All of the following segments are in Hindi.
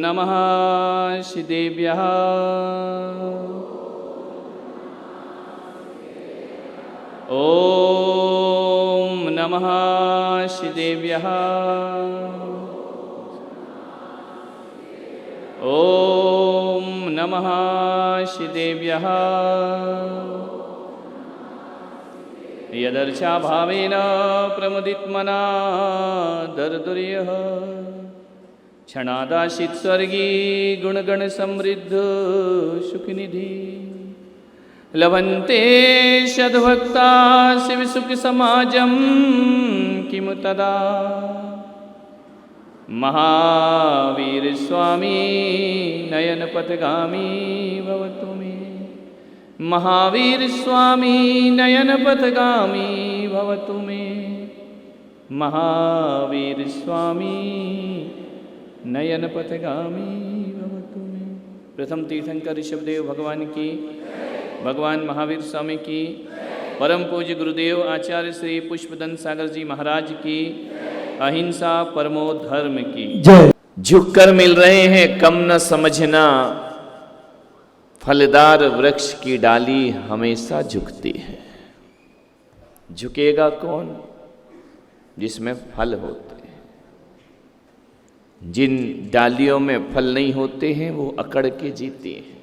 नमः श्रीदेव्यः। ॐ नमः श्रीदेव्यः। ॐ नमः श्रीदेव्यः। यदर्चाभावेन प्रमुदितमना दर्दुर्यः क्षणादाशित स्वर्गी गुणगण समृद्ध सुखनिधि लभन्ते सद्भक्ता शिव सुख समाजं किमु तदा। महावीर स्वामी नयन पथगामी भवतु मे। महावीर स्वामी नयन पथगामी भवतु मे। महावीर स्वामी नयन पथगामी भवतु मे। प्रथम तीर्थंकर ऋषभदेव भगवान की, भगवान महावीर स्वामी की, परम पूज्य गुरुदेव आचार्य श्री पुष्पदंत सागर जी महाराज की, अहिंसा परमो धर्म की जय। झुककर मिल रहे हैं कम न समझना, फलदार वृक्ष की डाली हमेशा झुकती है। झुकेगा कौन? जिसमें फल होते हैं। जिन डालियों में फल नहीं होते हैं वो अकड़ के जीती हैं।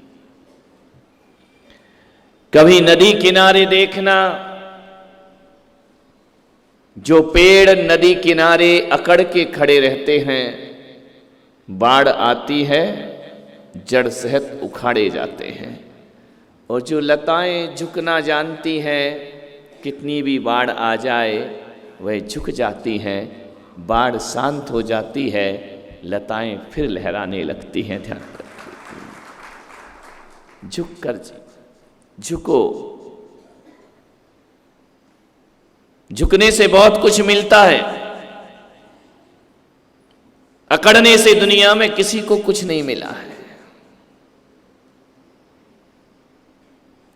कभी नदी किनारे देखना, जो पेड़ नदी किनारे अकड़ के खड़े रहते हैं, बाढ़ आती है जड़ सहित उखाड़े जाते हैं। और जो लताएं झुकना जानती हैं, कितनी भी बाढ़ आ जाए वह झुक जाती हैं। बाढ़ शांत हो जाती है, लताएं फिर लहराने लगती हैं। ध्यान रखिए, झुक कर झुको। झुकने से बहुत कुछ मिलता है, अकड़ने से दुनिया में किसी को कुछ नहीं मिला है।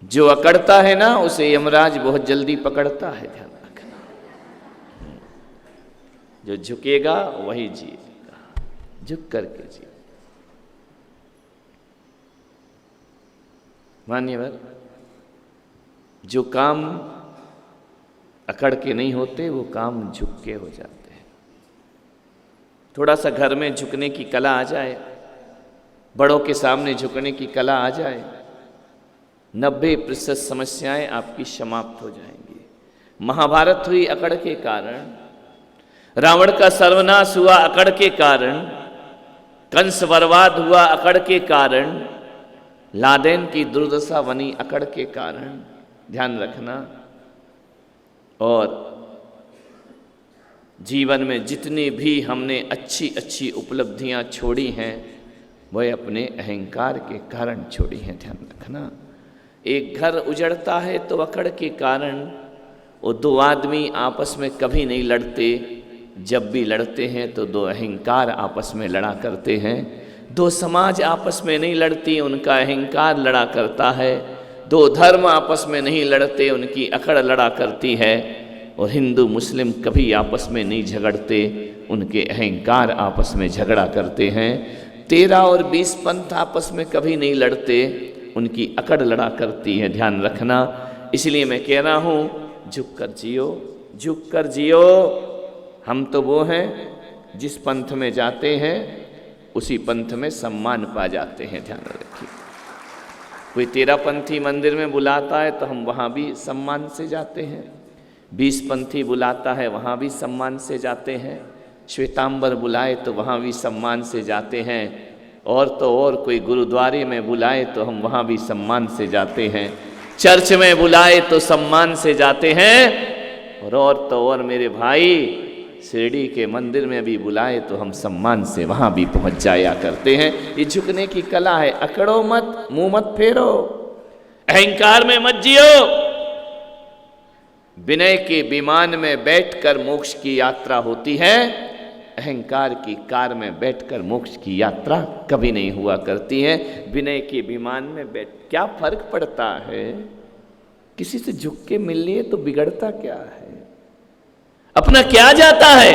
जो अकड़ता है ना, उसे यमराज बहुत जल्दी पकड़ता है। ध्यान रखना, जो झुकेगा वही जिएगा। झुक करके जिए। मान्यवर, जो काम अकड़ के नहीं होते वो काम झुक के हो जाते हैं। थोड़ा सा घर में झुकने की कला आ जाए, बड़ों के सामने झुकने की कला आ जाए, 90% समस्याएं आपकी समाप्त हो जाएंगी। महाभारत हुई अकड़ के कारण, रावण का सर्वनाश हुआ अकड़ के कारण, कंस बर्बाद हुआ अकड़ के कारण, लादेन की दुर्दशा बनी अकड़ के कारण। ध्यान रखना। और जीवन में जितनी भी हमने अच्छी अच्छी उपलब्धियां छोड़ी हैं, वह अपने अहंकार के कारण छोड़ी हैं। ध्यान रखना। एक घर उजड़ता है तो अकड़ के कारण। वो दो आदमी आपस में कभी नहीं लड़ते, जब भी लड़ते हैं तो दो अहंकार आपस में लड़ा करते हैं। दो समाज आपस में नहीं लड़ती, उनका अहंकार लड़ा करता है। दो धर्म आपस में नहीं लड़ते, उनकी अकड़ लड़ा करती है। और हिंदू मुस्लिम कभी आपस में नहीं झगड़ते, उनके अहंकार आपस में झगड़ा करते हैं। 13 और 20 पंथ आपस में कभी नहीं लड़ते, उनकी अकड़ लड़ा करती है। ध्यान रखना। इसलिए मैं कह रहा हूँ, झुक कर जियो, झुक कर जियो। हम तो वो हैं जिस पंथ में जाते हैं उसी पंथ में सम्मान पा जाते हैं। ध्यान रखिए। कोई 13 पंथी मंदिर में बुलाता है तो हम वहाँ भी सम्मान से जाते हैं। 20 पंथी बुलाता है वहाँ भी सम्मान से जाते हैं। श्वेतांबर बुलाए तो वहाँ भी सम्मान से जाते हैं। और तो और कोई गुरुद्वारे में बुलाए तो हम वहाँ भी सम्मान से जाते हैं। चर्च में बुलाए तो सम्मान से जाते हैं। और तो और मेरे भाई, शिरडी के मंदिर में भी बुलाए तो हम सम्मान से वहाँ भी पहुँच जाया करते हैं। ये झुकने की कला है। अकड़ो मत, मुंह मत फेरो, अहंकार में मत जियो। विनय के विमान में बैठकर मोक्ष की यात्रा होती है, अहंकार की कार में बैठकर मोक्ष की यात्रा कभी नहीं हुआ करती है। विनय के विमान में बैठ क्या फर्क पड़ता है? किसी से झुक के मिल लिए तो बिगड़ता क्या है? अपना क्या जाता है?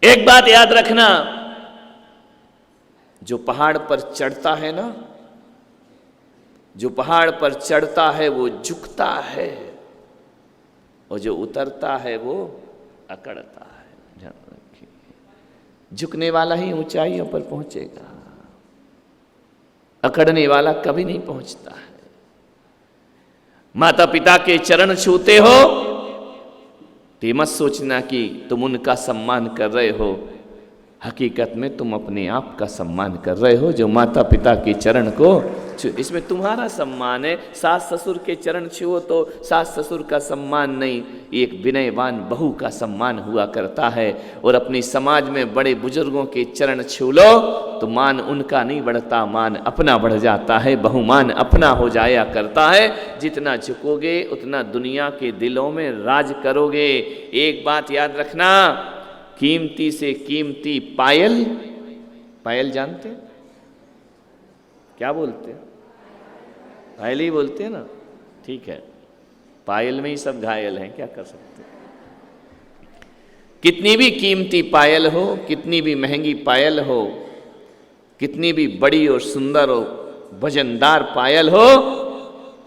एक बात याद रखना, जो पहाड़ पर चढ़ता है ना, जो पहाड़ पर चढ़ता है वो झुकता है, और जो उतरता है वो अकड़ता है। ध्यान रखिए, झुकने वाला ही ऊंचाइयों पर पहुंचेगा, अकड़ने वाला कभी नहीं पहुंचता है। माता पिता के चरण छूते हो तो मत सोचना कि तुम उनका सम्मान कर रहे हो, हकीकत में तुम अपने आप का सम्मान कर रहे हो। जो माता पिता के चरण को इसमें तुम्हारा सम्मान है। सास ससुर के चरण छुओ तो सास ससुर का सम्मान नहीं, एक विनयवान बहू का सम्मान हुआ करता है। और अपनी समाज में बड़े बुजुर्गों के चरण छू लो तो मान उनका नहीं बढ़ता, मान अपना बढ़ जाता है, बहुमान अपना हो जाया करता है। जितना झुकोगे उतना दुनिया के दिलों में राज करोगे। एक बात याद रखना, कीमती से कीमती पायल, पायल जानते हैं क्या बोलते हैं? पायल ही बोलते हैं ना, ठीक है। पायल में ही सब घायल हैं, क्या कर सकते हैं। कितनी भी कीमती पायल हो, कितनी भी महंगी पायल हो, कितनी भी बड़ी और सुंदर और वजनदार पायल हो,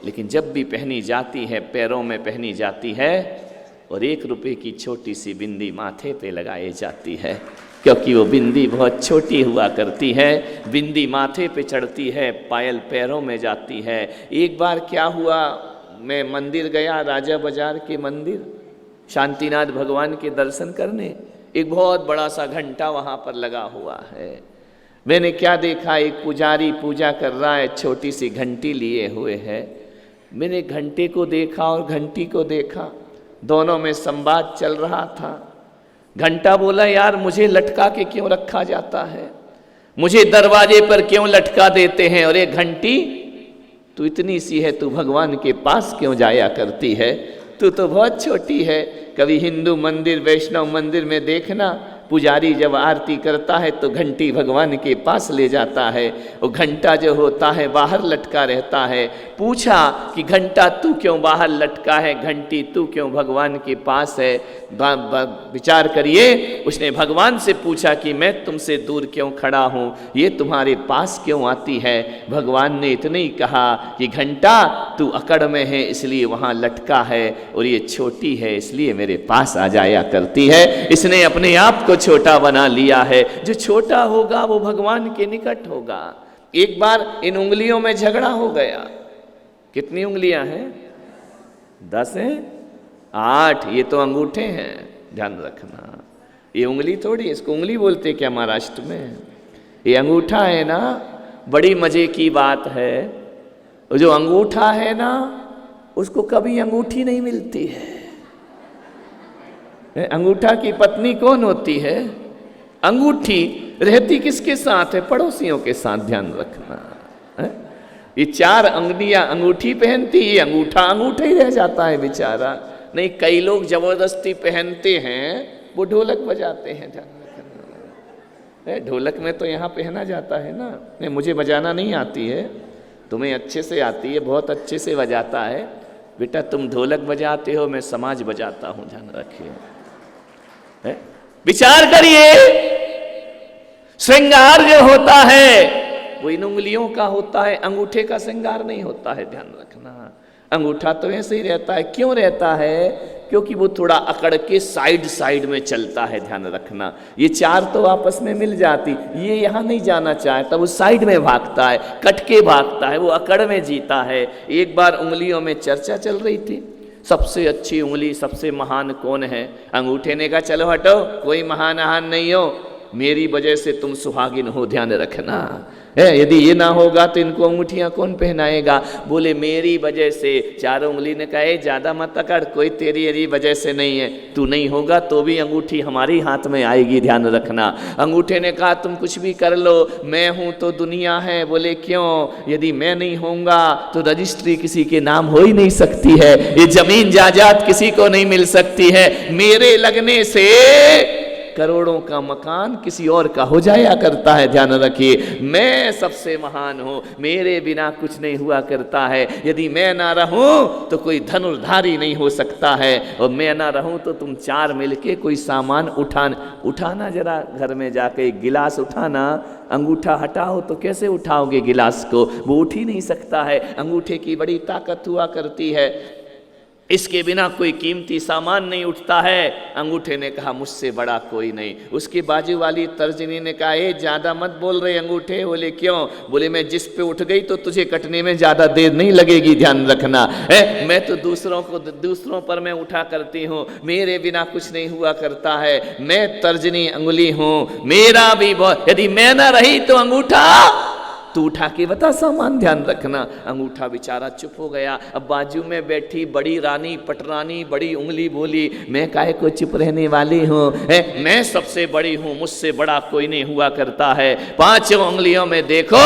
लेकिन जब भी पहनी जाती है, पैरों में पहनी जाती है और 1 रुपए की छोटी सी बिंदी माथे पे लगाई जाती है, क्योंकि वो बिंदी बहुत छोटी हुआ करती है। बिंदी माथे पे चढ़ती है, पायल पैरों में जाती है। एक बार क्या हुआ, मैं मंदिर गया, राजा बाजार के मंदिर, शांतिनाथ भगवान के दर्शन करने। एक बहुत बड़ा सा घंटा वहाँ पर लगा हुआ है। मैंने क्या देखा, एक पुजारी पूजा कर रहा है, छोटी सी घंटी लिए हुए है। मैंने घंटे को देखा और घंटी को देखा, दोनों में संवाद चल रहा था। घंटा बोला, यार मुझे लटका के क्यों रखा जाता है, मुझे दरवाजे पर क्यों लटका देते हैं, और ये घंटी तू इतनी सी है, तू भगवान के पास क्यों जाया करती है, तू तो बहुत छोटी है। कभी हिंदू मंदिर, वैष्णव मंदिर में देखना, पुजारी जब आरती करता है तो घंटी भगवान के पास ले जाता है, और घंटा जो होता है बाहर लटका रहता है। पूछा कि घंटा तू क्यों बाहर लटका है, घंटी तू क्यों भगवान के पास है। विचार करिए, उसने भगवान से पूछा कि मैं तुमसे दूर क्यों खड़ा हूँ, ये तुम्हारे पास क्यों आती है। भगवान ने इतने ही कहा कि घंटा तू अकड़ में है इसलिए वहाँ लटका है, और ये छोटी है इसलिए मेरे पास आ जाया करती है। इसने अपने आप को छोटा बना लिया है। जो छोटा होगा वो भगवान के निकट होगा। एक बार इन उंगलियों में झगड़ा हो गया। कितनी उंगलियां हैं? 10 हैं? 8। ये तो अंगूठे हैं, ध्यान रखना। ये उंगली थोड़ी, इसको उंगली बोलते क्या महाराष्ट्र में? ये अंगूठा है ना, बड़ी मजे की बात है। जो अंगूठा है ना, उसको कभी अंगूठी नहीं मिलती है। अंगूठा की पत्नी कौन होती है? अंगूठी रहती किसके साथ है? पड़ोसियों के साथ, ध्यान रखना है? ये 4 अंगुलियां अंगूठी पहनती, ये अंगूठा अंगूठा ही रह जाता है बेचारा। नहीं, कई लोग जबरदस्ती पहनते हैं, वो ढोलक बजाते हैं, ध्यान रखना। ढोलक में तो यहाँ पहना जाता है ना। नहीं, मुझे बजाना नहीं आती है, तुम्हें अच्छे से आती है, बहुत अच्छे से बजाता है। बेटा तुम ढोलक बजाते हो, मैं समाज बजाता हूँ, ध्यान रखिए। विचार करिए, श्रृंगार जो होता है वो इन उंगलियों का होता है, अंगूठे का श्रृंगार नहीं होता है, ध्यान रखना। अंगूठा तो ऐसे ही रहता है। क्यों रहता है? क्योंकि वो थोड़ा अकड़ के साइड साइड में चलता है, ध्यान रखना। ये 4 तो आपस में मिल जाती, ये यहाँ नहीं जाना चाहता, वो साइड में भागता है, कट के भागता है, वो अकड़ में जीता है। एक बार उंगलियों में चर्चा चल रही थी, सबसे अच्छी उंगली, सबसे महान कौन है? अंगूठे ने कहा चलो हटो, कोई महान नहीं हो, मेरी वजह से तुम सुहागिन हो, ध्यान रखना है। यदि ये ना होगा तो इनको अंगूठियां कौन पहनाएगा? बोले मेरी वजह से। 4 उंगली ने कहा ज्यादा मत अकड़, कोई तेरी वजह से नहीं है, तू नहीं होगा तो भी अंगूठी हमारी हाथ में आएगी, ध्यान रखना। अंगूठे ने कहा तुम कुछ भी कर लो, मैं हूं तो दुनिया है। बोले क्यों? यदि मैं नहीं होऊंगा तो रजिस्ट्री किसी के नाम हो ही नहीं सकती है, ये जमीन जायदाद किसी को नहीं मिल सकती है। मेरे लगने से करोड़ों का मकान किसी और का हो जाया करता है, ध्यान रखिए। मैं सबसे महान हूँ, मेरे बिना कुछ नहीं हुआ करता है। यदि मैं ना रहूं तो कोई धनुर्धारी नहीं हो सकता है, और मैं ना रहूं तो तुम चार मिलके कोई सामान उठाना जरा, घर में जाके एक गिलास उठाना, अंगूठा हटाओ तो कैसे उठाओगे गिलास को, वो उठ ही नहीं सकता है। अंगूठे की बड़ी ताकत हुआ करती है, इसके बिना कोई कीमती सामान नहीं उठता है। अंगूठे ने कहा मुझसे बड़ा कोई नहीं। उसकी बाजू वाली तर्जनी ने कहा ए ज़्यादा मत बोल रहे अंगूठे। बोले क्यों? बोले मैं जिस पे उठ गई तो तुझे कटने में ज़्यादा देर नहीं लगेगी, ध्यान रखना है। मैं तो दूसरों पर मैं उठा करती हूँ, मेरे बिना कुछ नहीं हुआ करता है। मैं तर्जनी अंगुली हूँ, मेरा भी बहुत, यदि मैं ना रही तो अंगूठा तू उठा के बता सामान, ध्यान रखना। अंगूठा बेचारा चुप हो गया। अब बाजू में बैठी बड़ी रानी पटरानी बड़ी उंगली बोली मैं काहे को चुप रहने वाली हूँ, मैं सबसे बड़ी हूँ, मुझसे बड़ा कोई नहीं हुआ करता है। पांचों उंगलियों में देखो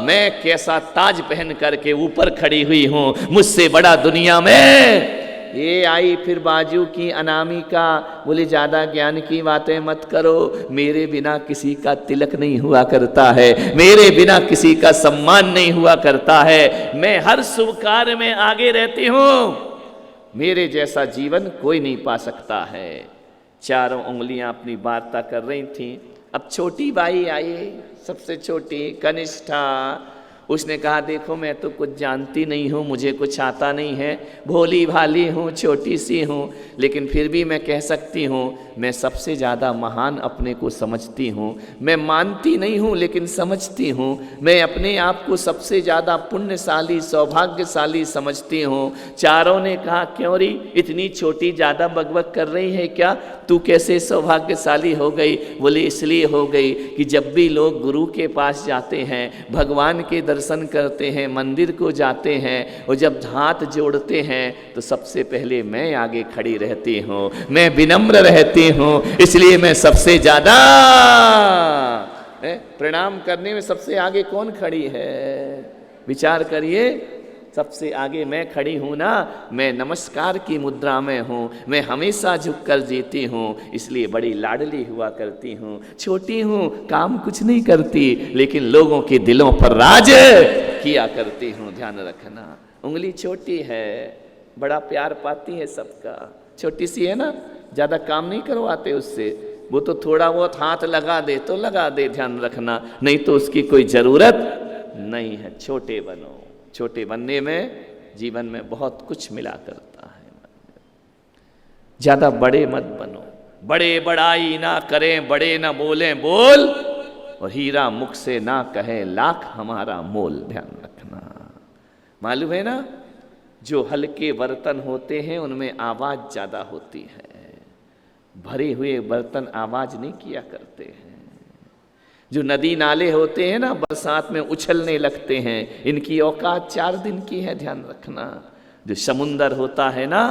मैं कैसा ताज पहन करके ऊपर खड़ी हुई हूँ, मुझसे बड़ा दुनिया में। ये आई फिर बाजू की अनामिका, बोले ज़्यादा ज्ञान की बातें मत करो, मेरे बिना किसी का तिलक नहीं हुआ करता है, मेरे बिना किसी का सम्मान नहीं हुआ करता है, मैं हर शुभ कार्य में आगे रहती हूँ, मेरे जैसा जीवन कोई नहीं पा सकता है। चारों उंगलियां अपनी वार्ता कर रही थीं। अब छोटी बाई आई, सबसे छोटी कनिष्ठा, उसने कहा देखो मैं तो कुछ जानती नहीं हूँ, मुझे कुछ आता नहीं है, भोली भाली हूँ, छोटी सी हूँ, लेकिन फिर भी मैं कह सकती हूँ मैं सबसे ज़्यादा महान अपने को समझती हूँ। मैं मानती नहीं हूँ लेकिन समझती हूँ, मैं अपने आप को सबसे ज़्यादा पुण्यशाली सौभाग्यशाली समझती हूँ। चारों ने कहा क्यों री इतनी छोटी ज़्यादा बकबक कर रही है क्या, तू कैसे सौभाग्यशाली हो गई? बोले इसलिए हो गई कि जब भी लोग गुरु के पास जाते हैं, भगवान के दर्शन करते हैं, मंदिर को जाते हैं, और जब हाथ जोड़ते हैं तो सबसे पहले मैं आगे खड़ी रहती हूँ, मैं विनम्र रहती हूँ, इसलिए मैं सबसे ज़्यादा प्रणाम करने में सबसे आगे कौन खड़ी है? विचार करिए, सबसे आगे मैं खड़ी हूँ ना, मैं नमस्कार की मुद्रा में हूँ, मैं हमेशा झुककर जीती हूँ, इसलिए बड़ी लाडली हुआ करती हूँ। छोटी हूँ, काम कुछ नहीं करती, लेकिन लोगों के दिलों पर राज किया करती हूँ, ध्यान रखना। उंगली छोटी है, बड़ा प्यार पाती है सबका, छोटी सी है ना, ज़्यादा काम नहीं करवाते उससे, वो तो थोड़ा बहुत हाथ लगा दे तो लगा दे, ध्यान रखना, नहीं तो उसकी कोई ज़रूरत नहीं है। छोटे बनो, छोटे बनने में जीवन में बहुत कुछ मिला करता है। ज्यादा बड़े मत बनो, बड़े बड़ाई ना करें, बड़े ना बोलें बोल, और हीरा मुख से ना कहे लाख हमारा मोल, ध्यान रखना। मालूम है ना, जो हल्के बर्तन होते हैं उनमें आवाज ज्यादा होती है, भरे हुए बर्तन आवाज नहीं किया करते हैं। जो नदी नाले होते हैं ना, बरसात में उछलने लगते हैं, इनकी औकात 4 दिन की है, ध्यान रखना। जो समुंदर होता है ना,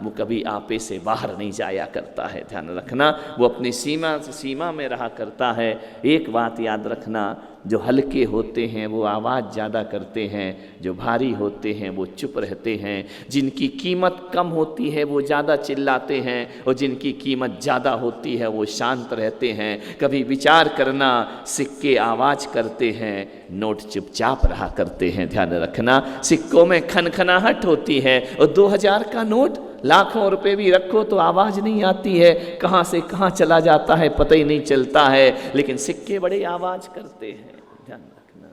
वो कभी आपे से बाहर नहीं जाया करता है, ध्यान रखना, वो अपनी सीमा में रहा करता है। एक बात याद रखना, जो हल्के होते हैं वो आवाज़ ज़्यादा करते हैं, जो भारी होते हैं वो चुप रहते हैं। जिनकी कीमत कम होती है वो ज़्यादा चिल्लाते हैं, और जिनकी कीमत ज़्यादा होती है वो शांत रहते हैं। कभी विचार करना, सिक्के आवाज़ करते हैं, नोट चुपचाप रहा करते हैं, ध्यान रखना। सिक्कों में खनखनाहट होती है, और 2000 का नोट लाखों रुपए भी रखो तो आवाज़ नहीं आती है, कहाँ से कहाँ चला जाता है पता ही नहीं चलता है, लेकिन सिक्के बड़े आवाज़ करते हैं, ध्यान रखना।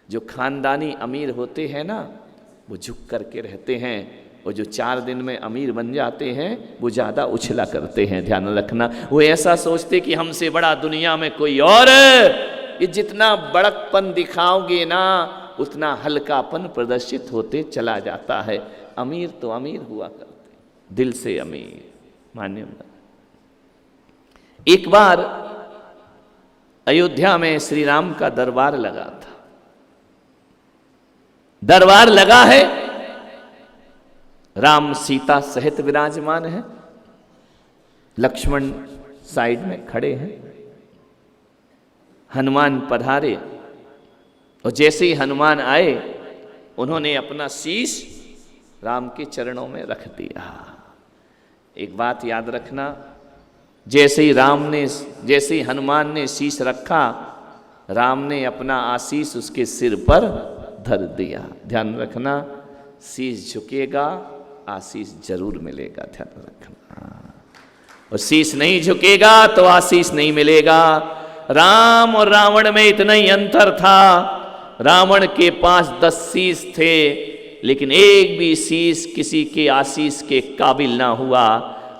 जो खानदानी अमीर होते हैं ना, वो झुक करके रहते हैं, और जो 4 दिन में अमीर बन जाते हैं वो ज़्यादा उछला करते हैं, ध्यान रखना। वो ऐसा सोचते कि हमसे बड़ा दुनिया में कोई और है। ये जितना बड़कपन दिखाओगे ना, उतना हल्कापन प्रदर्शित होते चला जाता है। अमीर तो अमीर हुआ करते, दिल से अमीर, मान्य। एक बार अयोध्या में श्री राम का दरबार लगा था। दरबार लगा है, राम सीता सहित विराजमान है, लक्ष्मण साइड में खड़े हैं, हनुमान पधारे, और जैसे ही हनुमान आए उन्होंने अपना शीश राम के चरणों में रख दिया। एक बात याद रखना, जैसे ही हनुमान ने शीश रखा, राम ने अपना आशीष उसके सिर पर धर दिया। ध्यान रखना, शीश झुकेगा आशीष जरूर मिलेगा, ध्यान रखना। और शीश नहीं झुकेगा तो आशीष नहीं मिलेगा। राम और रावण में इतना ही अंतर था, रावण के पास 10 शीश थे, लेकिन एक भी शीश किसी के आशीष के काबिल ना हुआ।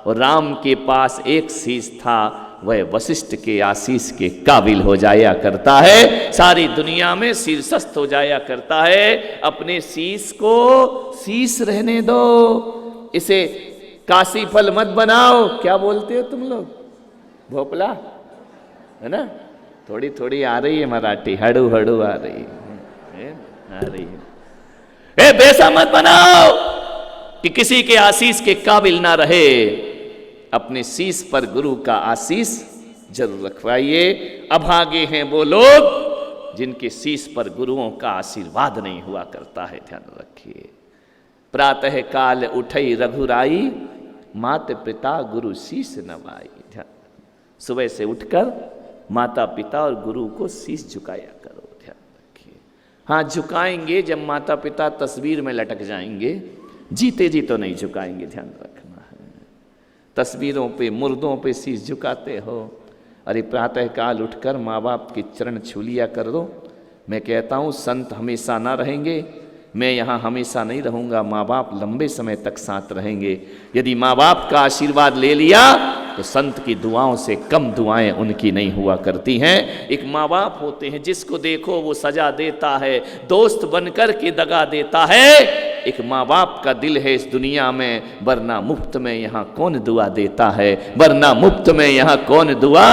और राम के पास एक शीश था, वह वशिष्ठ के आशीष के काबिल हो जाया करता है, सारी दुनिया में शीर्षस्थ हो जाया करता है। अपने शीश को शीश रहने दो, इसे काशी फल मत बनाओ। क्या बोलते हो तुम लोग? भोपला है ना? थोड़ी थोड़ी आ रही है मराठी, हड़ू हड़ू आ रही है, आ रही है। वैसा मत बनाओ कि किसी के आशीष के काबिल ना रहे। अपने शीश पर गुरु का आशीष जरूर रखवाइए। अभागे हैं वो लोग जिनके शीश पर गुरुओं का आशीर्वाद नहीं हुआ करता है, ध्यान रखिए। प्रातः काल उठई रघुराई, माता पिता गुरु शीश नवाई। ध्यान, सुबह से उठकर माता पिता और गुरु को शीश झुकाया करो, ध्यान रखिए। हाँ, झुकाएंगे जब माता पिता तस्वीर में लटक जाएंगे, जीते जी तो नहीं झुकाएंगे, ध्यान रखना है। तस्वीरों पे, मुर्दों पे शीश झुकाते हो। अरे प्रातःकाल उठकर माँ बाप के चरण छू लिया कर दो। मैं कहता हूँ संत हमेशा ना रहेंगे, मैं यहाँ हमेशा नहीं रहूँगा, माँ बाप लंबे समय तक साथ रहेंगे। यदि माँ बाप का आशीर्वाद ले लिया तो संत की दुआओं से कम दुआएं उनकी नहीं हुआ करती हैं। एक माँ बाप होते हैं, जिसको देखो वो सजा देता है, दोस्त बनकर के दगा देता है। एक माँ बाप का दिल है इस दुनिया में, वरना मुफ्त में यहाँ कौन दुआ देता है, वरना मुफ्त में यहाँ कौन दुआ।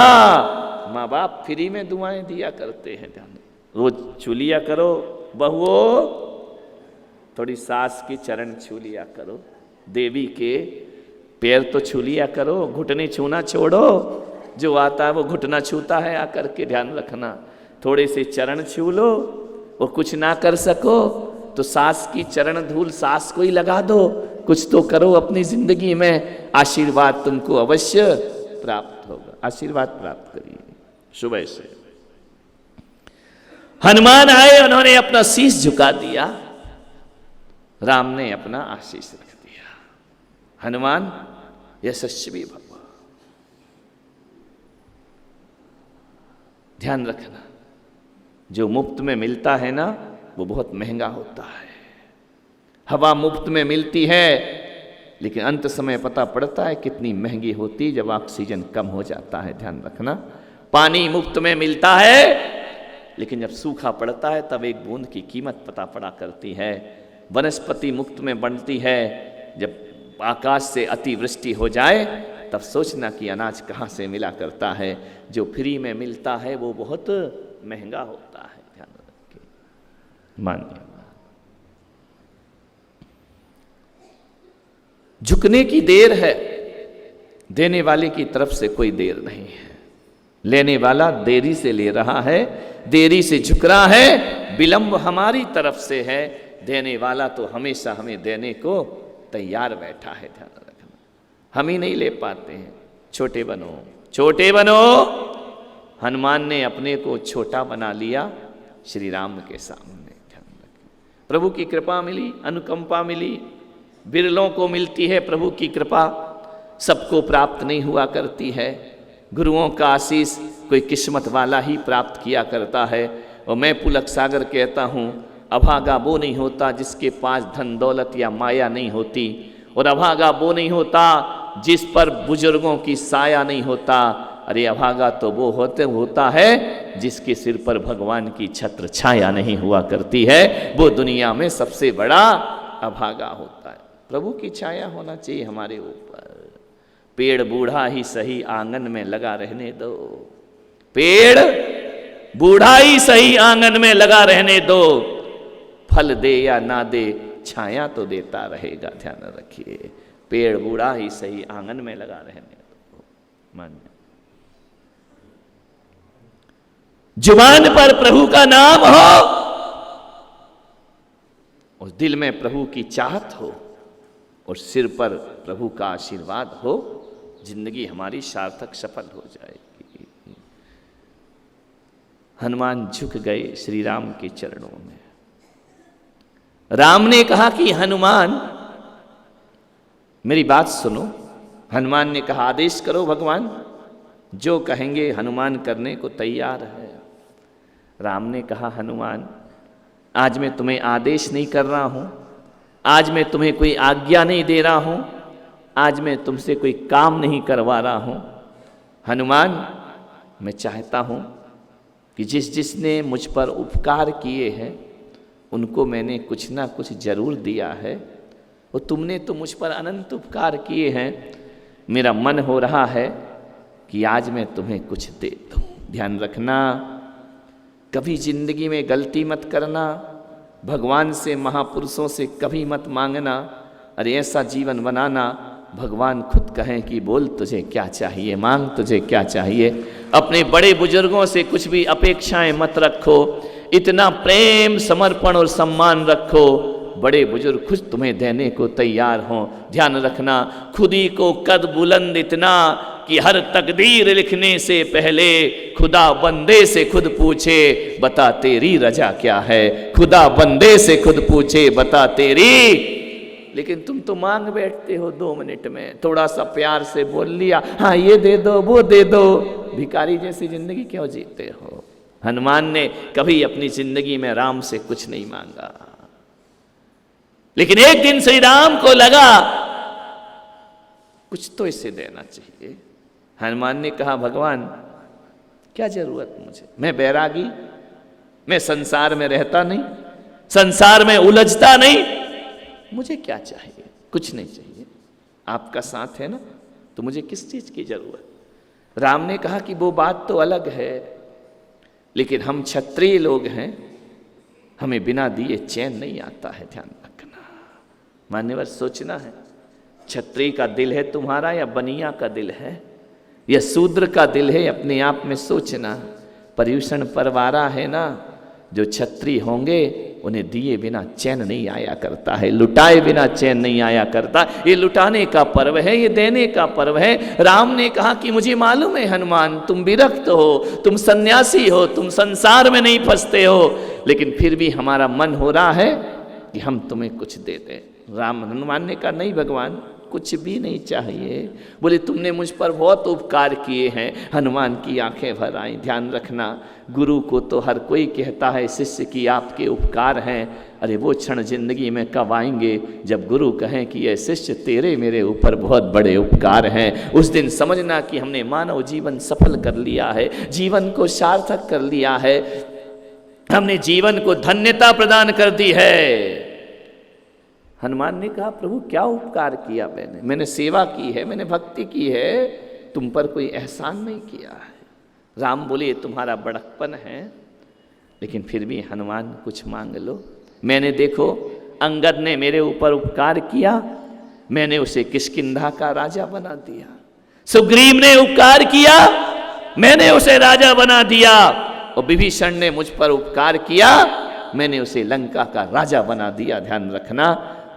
माँ बाप फ्री में दुआएं दिया करते हैं। ध्यान, रोज छू लिया करो। बहुओं, थोड़ी सास की चरण छू लिया करो, देवी के पैर तो छू लिया करो, घुटने छूना छोड़ो। जो आता है वो घुटना छूता है आकर के, ध्यान रखना। थोड़े से चरण छू लो। वो कुछ ना कर सको तो सास की चरण धूल सास को ही लगा दो, कुछ तो करो अपनी जिंदगी में। आशीर्वाद तुमको अवश्य प्राप्त होगा, आशीर्वाद प्राप्त करिए। सुबह से हनुमान आए, उन्होंने अपना शीश झुका दिया, राम ने अपना आशीष रख दिया। हनुमान यशस्वी भव। ध्यान रखना, जो मुफ्त में मिलता है ना वो बहुत महंगा होता है। हवा मुफ्त में मिलती है, लेकिन अंत समय पता पड़ता है कितनी महंगी होती, जब ऑक्सीजन कम हो जाता है। ध्यान रखना, पानी मुफ्त में मिलता है, लेकिन जब सूखा पड़ता है तब एक बूंद की कीमत पता पड़ा करती है। वनस्पति मुफ्त में बनती है, जब आकाश से अतिवृष्टि हो जाए तब सोचना कि अनाज कहाँ से मिला करता है। जो फ्री में मिलता है वो बहुत महंगा होता है। ध्यान रखिए, मानिए। झुकने की देर है, देने वाले की तरफ से कोई देर नहीं है। लेने वाला देरी से ले रहा है, देरी से झुक रहा है, विलंब हमारी तरफ से है। देने वाला तो हमेशा हमें देने को तैयार बैठा है। ध्यान रखना, हम ही नहीं ले पाते हैं। छोटे बनो, छोटे बनो। हनुमान ने अपने को छोटा बना लिया श्री राम के सामने। ध्यान रखना, प्रभु की कृपा मिली, अनुकंपा मिली। बिरलों को मिलती है प्रभु की कृपा, सबको प्राप्त नहीं हुआ करती है। गुरुओं का आशीष कोई किस्मत वाला ही प्राप्त किया करता है। और मैं पुलक सागर कहता हूँ, अभागा वो नहीं होता जिसके पास धन दौलत या माया नहीं होती, और अभागा वो नहीं होता जिस पर बुजुर्गों की साया नहीं होता। अरे अभागा तो वो होता है जिसके सिर पर भगवान की छत्र छाया नहीं हुआ करती है। वो दुनिया में सबसे बड़ा अभागा होता है। प्रभु की छाया होना चाहिए हमारे ऊपर। पेड़ बूढ़ा ही सही आंगन में लगा रहने दो, पेड़ बूढ़ा ही सही आंगन में लगा रहने दो। फल दे या ना दे, छाया तो देता रहेगा। ध्यान रखिए, पेड़ बूढ़ा ही सही आंगन में लगा रहने दो। मान्य, जुबान पर प्रभु का नाम हो, उस दिल में प्रभु की चाहत हो, और सिर पर प्रभु का आशीर्वाद हो, जिंदगी हमारी सार्थक सफल हो जाएगी। हनुमान झुक गए श्री राम के चरणों में। राम ने कहा कि हनुमान मेरी बात सुनो। हनुमान ने कहा आदेश करो भगवान, जो कहेंगे हनुमान करने को तैयार है। राम ने कहा हनुमान आज मैं तुम्हें आदेश नहीं कर रहा हूं, आज मैं तुम्हें कोई आज्ञा नहीं दे रहा हूं, आज मैं तुमसे कोई काम नहीं करवा रहा हूं। हनुमान मैं चाहता हूं कि जिसने मुझ पर उपकार किए हैं उनको मैंने कुछ ना कुछ जरूर दिया है, और तुमने तो मुझ पर अनंत उपकार किए हैं। मेरा मन हो रहा है कि आज मैं तुम्हें कुछ दे दूं। ध्यान रखना, कभी जिंदगी में गलती मत करना, भगवान से महापुरुषों से कभी मत मांगना। अरे ऐसा जीवन बनाना भगवान खुद कहें कि बोल तुझे क्या चाहिए, मांग तुझे क्या चाहिए। अपने बड़े बुजुर्गों से कुछ भी अपेक्षाएं मत रखो, इतना प्रेम समर्पण और सम्मान रखो, बड़े बुजुर्ग खुद तुम्हें देने को तैयार हों। ध्यान रखना, खुद ही को कद बुलंद इतना कि हर तकदीर लिखने से पहले खुदा बंदे से खुद पूछे बता तेरी रजा क्या है। खुदा बंदे से खुद पूछे बता तेरी। लेकिन तुम तो मांग बैठते हो 2 मिनट में, थोड़ा सा प्यार से बोल लिया, हाँ ये दे दो वो दे दो। भिखारी जैसी जिंदगी क्यों जीते हो। हनुमान ने कभी अपनी जिंदगी में राम से कुछ नहीं मांगा, लेकिन एक दिन श्री राम को लगा कुछ तो इसे देना चाहिए। हनुमान ने कहा भगवान क्या जरूरत मुझे, मैं बैरागी, मैं संसार में रहता नहीं, संसार में उलझता नहीं, मुझे क्या चाहिए, कुछ नहीं चाहिए। आपका साथ है ना, तो मुझे किस चीज की जरूरत। राम ने कहा कि वो बात तो अलग है, लेकिन हम क्षत्रिय लोग हैं, हमें बिना दिए चैन नहीं आता है। ध्यान रखना, मान्यवर सोचना है, क्षत्रिय का दिल है तुम्हारा या बनिया का दिल है या शूद्र का दिल है, अपने आप में सोचना। पर्यूषण परवारा है ना, जो क्षत्रिय होंगे उन्हें दिए बिना चैन नहीं आया करता है, लुटाए बिना चैन नहीं आया करता। ये लुटाने का पर्व है, ये देने का पर्व है। राम ने कहा कि मुझे मालूम है हनुमान तुम विरक्त हो, तुम सन्यासी हो, तुम संसार में नहीं फंसते हो, लेकिन फिर भी हमारा मन हो रहा है कि हम तुम्हें कुछ दे दें। हनुमान ने कहा नहीं भगवान कुछ भी नहीं चाहिए। बोले तुमने मुझ पर बहुत उपकार किए हैं। हनुमान की आंखें भर आई। ध्यान रखना, गुरु को तो हर कोई कहता है शिष्य की आपके उपकार हैं। अरे वो क्षण जिंदगी में कब आएंगे जब गुरु कहें कि ये शिष्य तेरे मेरे ऊपर बहुत बड़े उपकार हैं। उस दिन समझना कि हमने मानव जीवन सफल कर लिया है, जीवन को सार्थक कर लिया है, हमने जीवन को धन्यता प्रदान कर दी है। हनुमान ने कहा प्रभु क्या उपकार किया मैंने सेवा की है, मैंने भक्ति की है, तुम पर कोई एहसान नहीं किया है। राम बोले तुम्हारा बड़कपन है, लेकिन फिर भी हनुमान कुछ मांग लो। मैंने देखो अंगद ने मेरे ऊपर उपकार किया, मैंने उसे किष्किंधा का राजा बना दिया। सुग्रीव ने उपकार किया, मैंने उसे राजा बना दिया। और विभीषण ने मुझ पर उपकार किया, मैंने उसे लंका का राजा बना दिया। ध्यान रखना,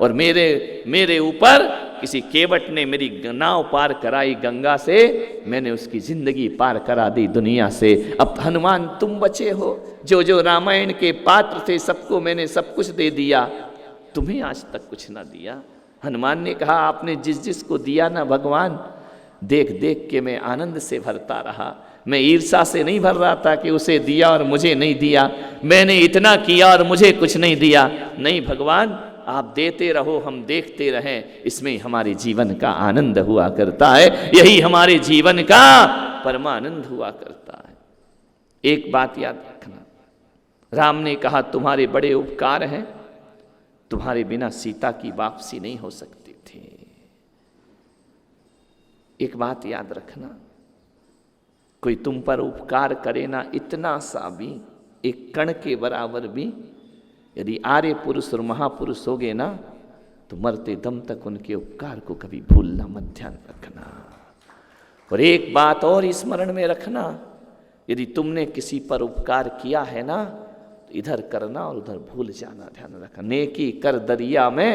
और मेरे ऊपर किसी केवट ने मेरी नाव पार कराई गंगा से, मैंने उसकी जिंदगी पार करा दी दुनिया से। अब हनुमान तुम बचे हो, जो रामायण के पात्र थे सबको मैंने सब कुछ दे दिया, तुम्हें आज तक कुछ ना दिया। हनुमान ने कहा आपने जिस को दिया ना भगवान, देख देख के मैं आनंद से भरता रहा। मैं ईर्षा से नहीं भर रहा था कि उसे दिया और मुझे नहीं दिया, मैंने इतना किया और मुझे कुछ नहीं दिया। नहीं भगवान, आप देते रहो, हम देखते रहें, इसमें हमारे जीवन का आनंद हुआ करता है, यही हमारे जीवन का परमानंद हुआ करता है। एक बात याद रखना, राम ने कहा तुम्हारे बड़े उपकार हैं, तुम्हारे बिना सीता की वापसी नहीं हो सकती थी। एक बात याद रखना, कोई तुम पर उपकार करे ना इतना सा भी, एक कण के बराबर भी, यदि आर्य पुरुष और महापुरुष हो गए ना, तो मरते दम तक उनके उपकार को कभी भूलना मत। ध्यान रखना। और एक बात और स्मरण में रखना, यदि तुमने किसी पर उपकार किया है ना, तो इधर करना और उधर भूल जाना। ध्यान रखना, नेकी कर दरिया में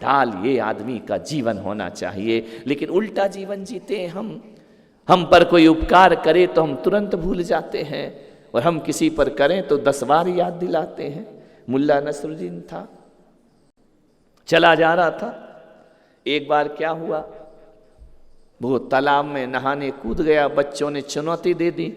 ढाल ये आदमी का जीवन होना चाहिए। लेकिन उल्टा जीवन जीते हैं हम पर कोई उपकार करे तो हम तुरंत भूल जाते हैं, और हम किसी पर करें तो 10 बार याद दिलाते हैं। मुल्ला नसरुद्दीन था, चला जा रहा था, एक बार क्या हुआ, वो तालाब में नहाने कूद गया, बच्चों ने चुनौती दे दी,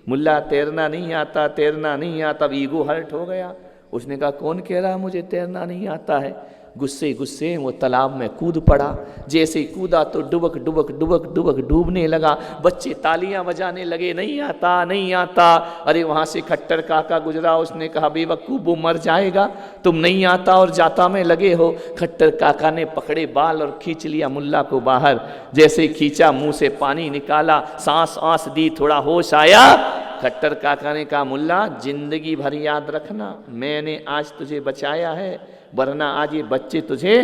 मुल्ला तैरना नहीं आता, तैरना नहीं आता। अब ईगो हर्ट हो गया, उसने कहा कौन कह रहा मुझे तैरना नहीं आता है। गुस्से गुस्से वो तालाब में कूद पड़ा, जैसे ही कूदा तो डुबक डुबक डुबक डुबक डूबने लगा। बच्चे तालियां बजाने लगे, नहीं आता नहीं आता। अरे वहाँ से खट्टर काका गुजरा, उसने कहा बेवकूफ़ वो मर जाएगा, तुम नहीं आता और जाता में लगे हो। खट्टर काका ने पकड़े बाल और खींच लिया मुल्ला को बाहर, जैसे ही खींचा मुंह से पानी निकाला, सांस आंस दी, थोड़ा होश आया। खट्टर काका ने कहा मुल्ला जिंदगी भर याद रखना, मैंने आज तुझे बचाया है, वरना आज ये बच्चे तुझे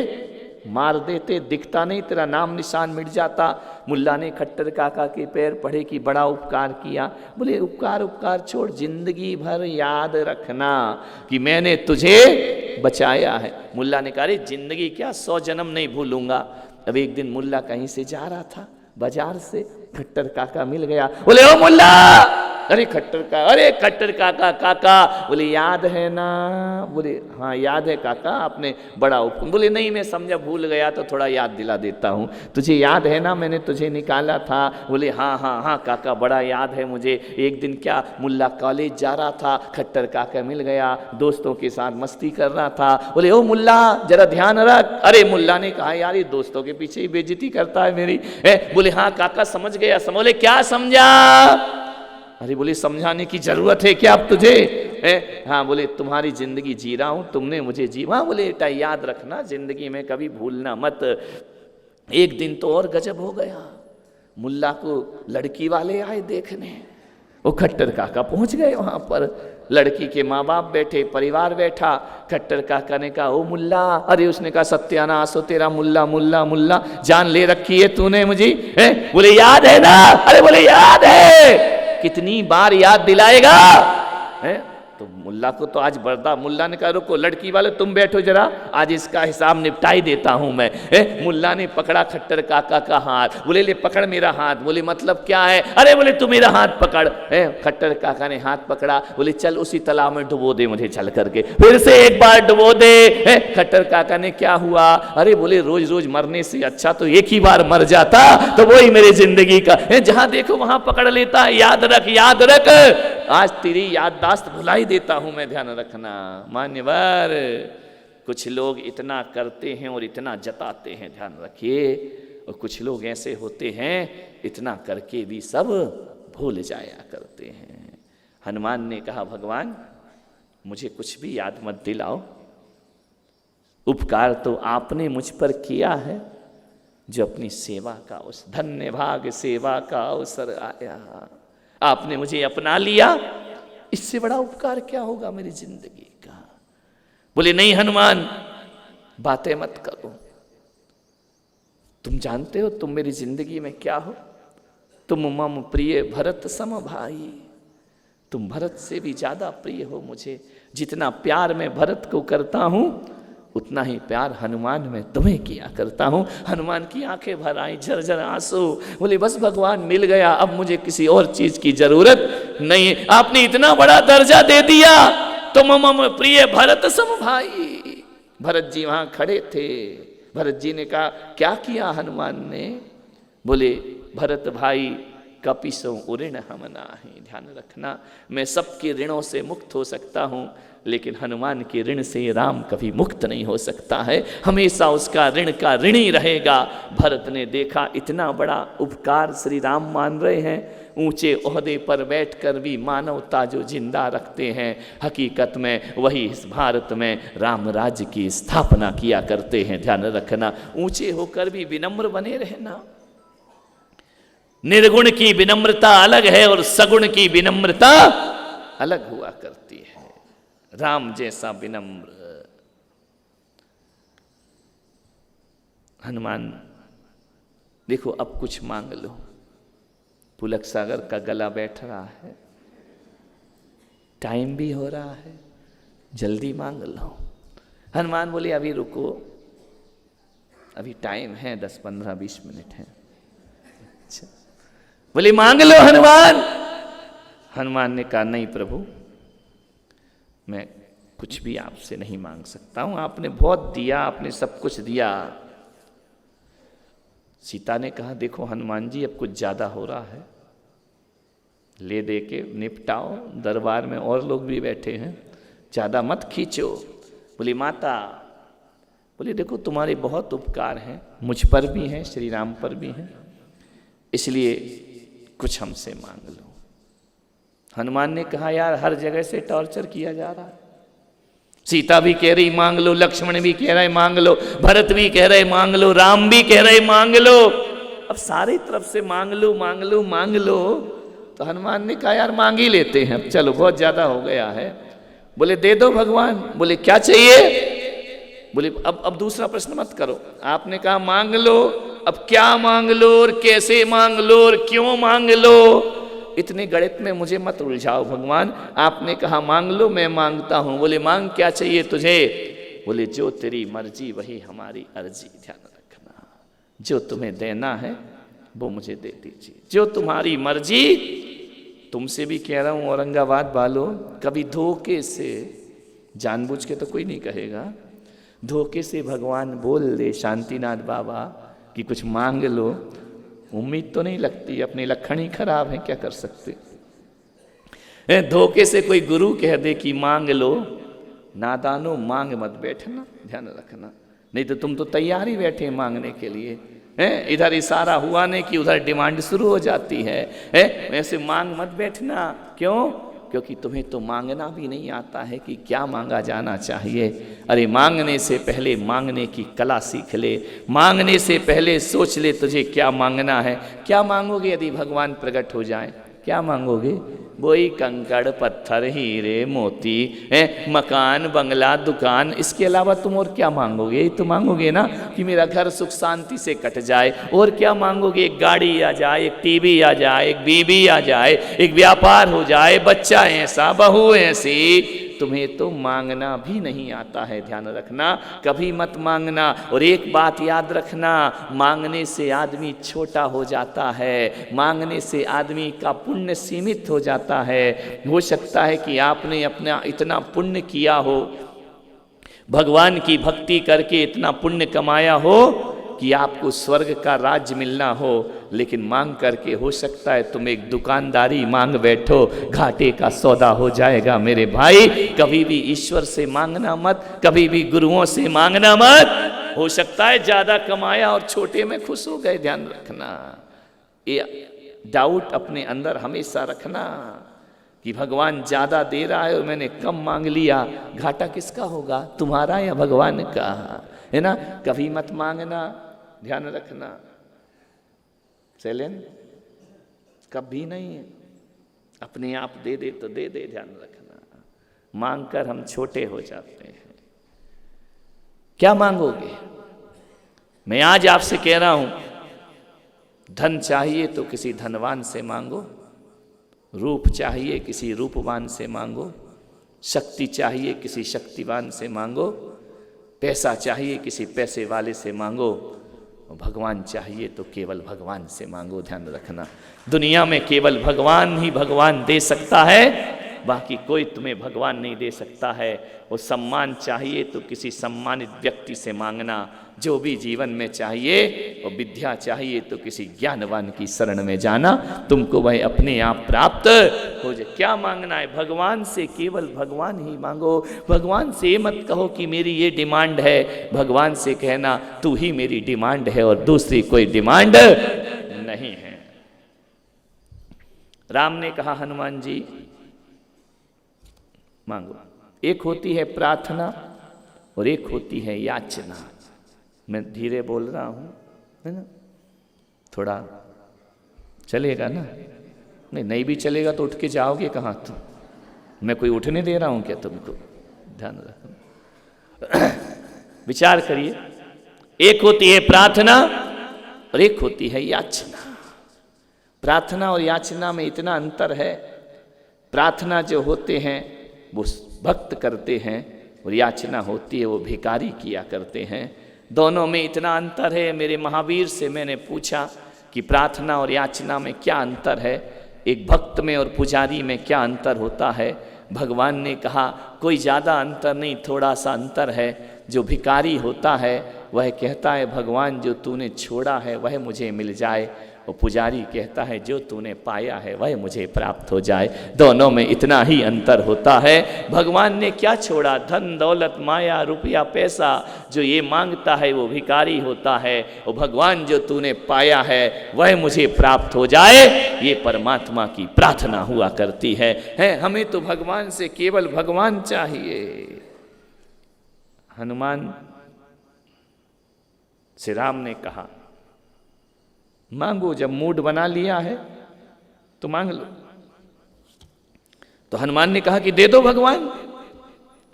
मार देते, दिखता नहीं, तेरा नाम निशान मिट जाता। मुल्ला ने खट्टर काका के पैर पड़े कि बड़ा उपकार किया। बोले उपकार उपकार छोड़, जिंदगी भर याद रखना कि मैंने तुझे बचाया है। मुल्ला ने कहा अरे जिंदगी क्या, 100 जन्म नहीं भूलूंगा। अब एक दिन मुल्ला कहीं से जा रहा था, बाजार से, खट्टर काका मिल गया। बोले ओ मुल्ला, अरे खट्टर काका काका। बोले याद है ना? बोले हाँ याद है काका, आपने बड़ा बोले नहीं मैं समझा भूल गया तो थोड़ा याद दिला देता हूँ, तुझे याद है ना मैंने तुझे निकाला था? बोले हाँ हाँ हाँ काका बड़ा याद है मुझे। एक दिन क्या मुल्ला कॉलेज जा रहा था, खट्टर काका मिल गया, दोस्तों के साथ मस्ती कर रहा था। बोले ओ मुल्ला जरा ध्यान रख। अरे मुल्ला ने कहा यार ये दोस्तों के पीछे ही बेइज्जती करता है मेरी। बोले हाँ काका समझ गया। बोले क्या समझा? अरे बोले समझाने की जरूरत है क्या अब तुझे? हाँ बोले तुम्हारी जिंदगी जी रहा हूं, तुमने मुझे जी। हाँ बोले बेटा याद रखना, जिंदगी में कभी भूलना मत। एक दिन तो और गजब हो गया, मुल्ला को लड़की वाले आए देखने। वो खट्टर काका पहुंच गए वहां पर, लड़की के माँ बाप बैठे, परिवार बैठा। खट्टर काका ने कहा ओ मुल्ला, अरे उसने कहा सत्यानाश हो तेरा, मुल्ला मुल्ला मुल्ला जान ले रखी है तूने मुझे। बोले याद है ना? अरे बोले याद है। कितनी बार याद दिलाएगा? तो मुल्ला को तो आज बर्दा। मुल्ला ने कहा रुको लड़की वाले तुम बैठो जरा, आज इसका हिसाब निपटाई देता हूं मैं। मुल्ला ने पकड़ा खट्टर काका का हाथ। बोले ले पकड़ मेरा हाथ। बोले मतलब क्या है? अरे बोले तू मेरा हाथ पकड़। खट्टर काका ने हाथ पकड़ा। बोले चल उसी तालाब में डुबो दे मुझे चल करके। फिर से एक बार डुबो दे। खट्टर काका ने क्या हुआ? अरे बोले रोज रोज मरने से अच्छा तो एक ही बार मर जाता तो वही मेरी जिंदगी का। जहां देखो वहां पकड़ लेता। याद रख याद रख, आज तेरी याददाश्त भुलाई देता हूं मैं, ध्यान रखना। मान्यवर कुछ लोग इतना करते हैं और इतना जताते हैं, ध्यान रखिए। और कुछ लोग ऐसे होते हैं इतना करके भी सब भूल जाया करते हैं। हनुमान ने कहा भगवान मुझे कुछ भी याद मत दिलाओ, उपकार तो आपने मुझ पर किया है, जो अपनी सेवा का उस धन्य भाग सेवा का अवसर आया, आपने मुझे अपना लिया, इससे बड़ा उपकार क्या होगा मेरी जिंदगी का। बोले नहीं हनुमान बातें मत करो, तुम जानते हो तुम मेरी जिंदगी में क्या हो? तुम मम प्रिय भरत सम भाई, तुम भरत से भी ज्यादा प्रिय हो मुझे। जितना प्यार मैं भरत को करता हूं उतना ही प्यार हनुमान में तुम्हें किया करता हूं। हनुमान की आंखें भर आई, झरझर आंसू। बोले बस भगवान मिल गया, अब मुझे किसी और चीज की जरूरत नहीं। आपने इतना बड़ा दर्जा दे दिया, तुम मम प्रिय भरत सम भाई। भरत जी वहां खड़े थे। भरत जी ने कहा क्या किया हनुमान ने? बोले भरत भाई कपिसो ऋण हम नाही। ध्यान रखना मैं सबके ऋणों से मुक्त हो सकता हूं, लेकिन हनुमान के ऋण से राम कभी मुक्त नहीं हो सकता है, हमेशा उसका ऋण का ऋणी रहेगा। भरत ने देखा इतना बड़ा उपकार श्री राम मान रहे हैं, ऊंचे ओहदे पर बैठकर भी मानवता जो जिंदा रखते हैं, हकीकत में वही इस भारत में राम राज्य की स्थापना किया करते हैं। ध्यान रखना ऊंचे होकर भी विनम्र बने रहना। निर्गुण की विनम्रता अलग है और सगुण की विनम्रता अलग हुआ करती है। राम जैसा विनम्र हनुमान। देखो अब कुछ मांग लो, पुलक सागर का गला बैठ रहा है, टाइम भी हो रहा है, जल्दी मांग लो। हनुमान बोले अभी रुको, अभी टाइम है, 10, 15, 20 मिनट है। अच्छा, बोले मांग लो हनुमान। हनुमान ने कहा नहीं प्रभु, मैं कुछ भी आपसे नहीं मांग सकता हूं, आपने बहुत दिया, आपने सब कुछ दिया। सीता ने कहा देखो हनुमान जी, अब कुछ ज्यादा हो रहा है, ले दे के निपटाओ, दरबार में और लोग भी बैठे हैं, ज्यादा मत खींचो। बोली माता, बोली देखो तुम्हारे बहुत उपकार हैं, मुझ पर भी हैं, श्री राम पर भी हैं, इसलिए कुछ हमसे मांग लो। हनुमान ने कहा यार हर जगह से टॉर्चर किया जा रहा है, सीता भी कह रही मांग लो, लक्ष्मण भी कह रहे मांग लो, भरत भी कह रहे मांग लो, राम भी कह रहे मांग लो, अब सारी तरफ से मांग लो मांग लो मांग लो। तो हनुमान ने कहा यार मांग ही लेते हैं, अब चलो बहुत ज्यादा हो गया है। बोले दे दो भगवान। बोले क्या चाहिए? बोले अब दूसरा प्रश्न मत करो, आपने कहा मांग लो, अब क्या मांग लो और कैसे मांग लो और क्यों मांग लो, इतने गणित में मुझे मत उलझाओ भगवान। आपने कहा मांग लो, मैं मांगता हूं। बोले मांग क्या चाहिए तुझे? बोले जो तेरी मर्जी वही हमारी अर्जी, ध्यान रखना, जो तुम्हें देना है वो मुझे दे दीजिए, जो तुम्हारी मर्जी। तुमसे भी कह रहा हूं औरंगाबाद वालों, कभी धोखे से, जानबूझ के तो कोई नहीं कहेगा, धोखे से भगवान बोल दे शांतिनाथ बाबा कि कुछ मांग लो, उम्मीद तो नहीं लगती, अपने लक्षण ही खराब है, क्या कर सकते। धोखे से कोई गुरु कह दे कि मांग लो, नादानो मांग मत बैठना, ध्यान रखना, नहीं तो तुम तो तैयार ही बैठे मांगने के लिए। इधर इशारा हुआ नहीं कि उधर डिमांड शुरू हो जाती है। ऐसे मांग मत बैठना। क्यों? क्योंकि तुम्हें तो मांगना भी नहीं आता है कि क्या मांगा जाना चाहिए। अरे मांगने से पहले मांगने की कला सीख ले, मांगने से पहले सोच ले तुझे क्या मांगना है। क्या मांगोगे यदि भगवान प्रकट हो जाए? क्या मांगोगे? वही कंकड़ पत्थर हीरे मोती, मकान बंगला दुकान, इसके अलावा तुम और क्या मांगोगे? यही तो मांगोगे ना कि मेरा घर सुख शांति से कट जाए। और क्या मांगोगे? एक गाड़ी आ जाए, एक टीवी आ जाए, एक बीबी आ जाए, एक व्यापार हो जाए, बच्चा ऐसा, बहू ऐसी। तुम्हें तो मांगना भी नहीं आता है, ध्यान रखना, कभी मत मांगना। और एक बात याद रखना, मांगने से आदमी छोटा हो जाता है, मांगने से आदमी का पुण्य सीमित हो जाता है। हो सकता है कि आपने अपना इतना पुण्य किया हो, भगवान की भक्ति करके इतना पुण्य कमाया हो कि आपको स्वर्ग का राज्य मिलना हो, लेकिन मांग करके हो सकता है तुम एक दुकानदारी मांग बैठो, घाटे का सौदा हो जाएगा। मेरे भाई, कभी भी ईश्वर से मांगना मत, कभी भी गुरुओं से मांगना मत। हो सकता है ज्यादा कमाया और छोटे में खुश हो गए, ध्यान रखना। ये डाउट अपने अंदर हमेशा रखना कि भगवान ज्यादा दे रहा है और मैंने कम मांग लिया, घाटा किसका होगा, तुम्हारा या भगवान का? है ना? कभी मत मांगना, ध्यान रखना। चैलेंज कभी नहीं है, अपने आप दे दे तो दे दे, ध्यान रखना। मांग कर हम छोटे हो जाते हैं। क्या मांगोगे? मैं आज आपसे कह रहा हूं, धन चाहिए तो किसी धनवान से मांगो, रूप चाहिए किसी रूपवान से मांगो, शक्ति चाहिए किसी शक्तिवान से मांगो, पैसा चाहिए किसी पैसे वाले से मांगो, भगवान चाहिए तो केवल भगवान से मांगो। ध्यान रखना, दुनिया में केवल भगवान ही भगवान दे सकता है, बाकी कोई तुम्हें भगवान नहीं दे सकता है। वो सम्मान चाहिए तो किसी सम्मानित व्यक्ति से मांगना, जो भी जीवन में चाहिए, और विद्या चाहिए तो किसी ज्ञानवान की शरण में जाना, तुमको वह अपने आप प्राप्त हो जाए। क्या मांगना है? भगवान से केवल भगवान ही मांगो। भगवान से मत कहो कि मेरी ये डिमांड है, भगवान से कहना तू ही मेरी डिमांड है और दूसरी कोई डिमांड नहीं है। राम ने कहा हनुमान जी मांगो। एक होती है प्रार्थना और एक होती है याचना। मैं धीरे बोल रहा हूं, है ना? थोड़ा चलेगा ना? नहीं भी चलेगा तो उठ के जाओगे कहां? तुम, मैं कोई उठने दे रहा हूं क्या तुमको? ध्यान रखो, विचार करिए। एक होती है प्रार्थना और एक होती है याचना। प्रार्थना और याचना में इतना अंतर है, प्रार्थना जो होते हैं वो भक्त करते हैं और याचना होती है वो भिखारी किया करते हैं। दोनों में इतना अंतर है। मेरे महावीर से मैंने पूछा कि प्रार्थना और याचना में क्या अंतर है, एक भक्त में और पुजारी में क्या अंतर होता है। भगवान ने कहा कोई ज़्यादा अंतर नहीं, थोड़ा सा अंतर है। जो भिखारी होता है वह कहता है भगवान जो तूने छोड़ा है वह मुझे मिल जाए, और पुजारी कहता है जो तूने पाया है वह मुझे प्राप्त हो जाए। दोनों में इतना ही अंतर होता है। भगवान ने क्या छोड़ा? धन दौलत माया रुपया पैसा जो ये मांगता है वो भिखारी होता है, और भगवान जो तूने पाया है वह मुझे प्राप्त हो जाए, ये परमात्मा की प्रार्थना हुआ करती है। हमें तो भगवान से केवल भगवान चाहिए। हनुमान से राम ने कहा मांगो, जब मूड बना लिया है तो मांग लो। तो हनुमान ने कहा कि दे दो भगवान।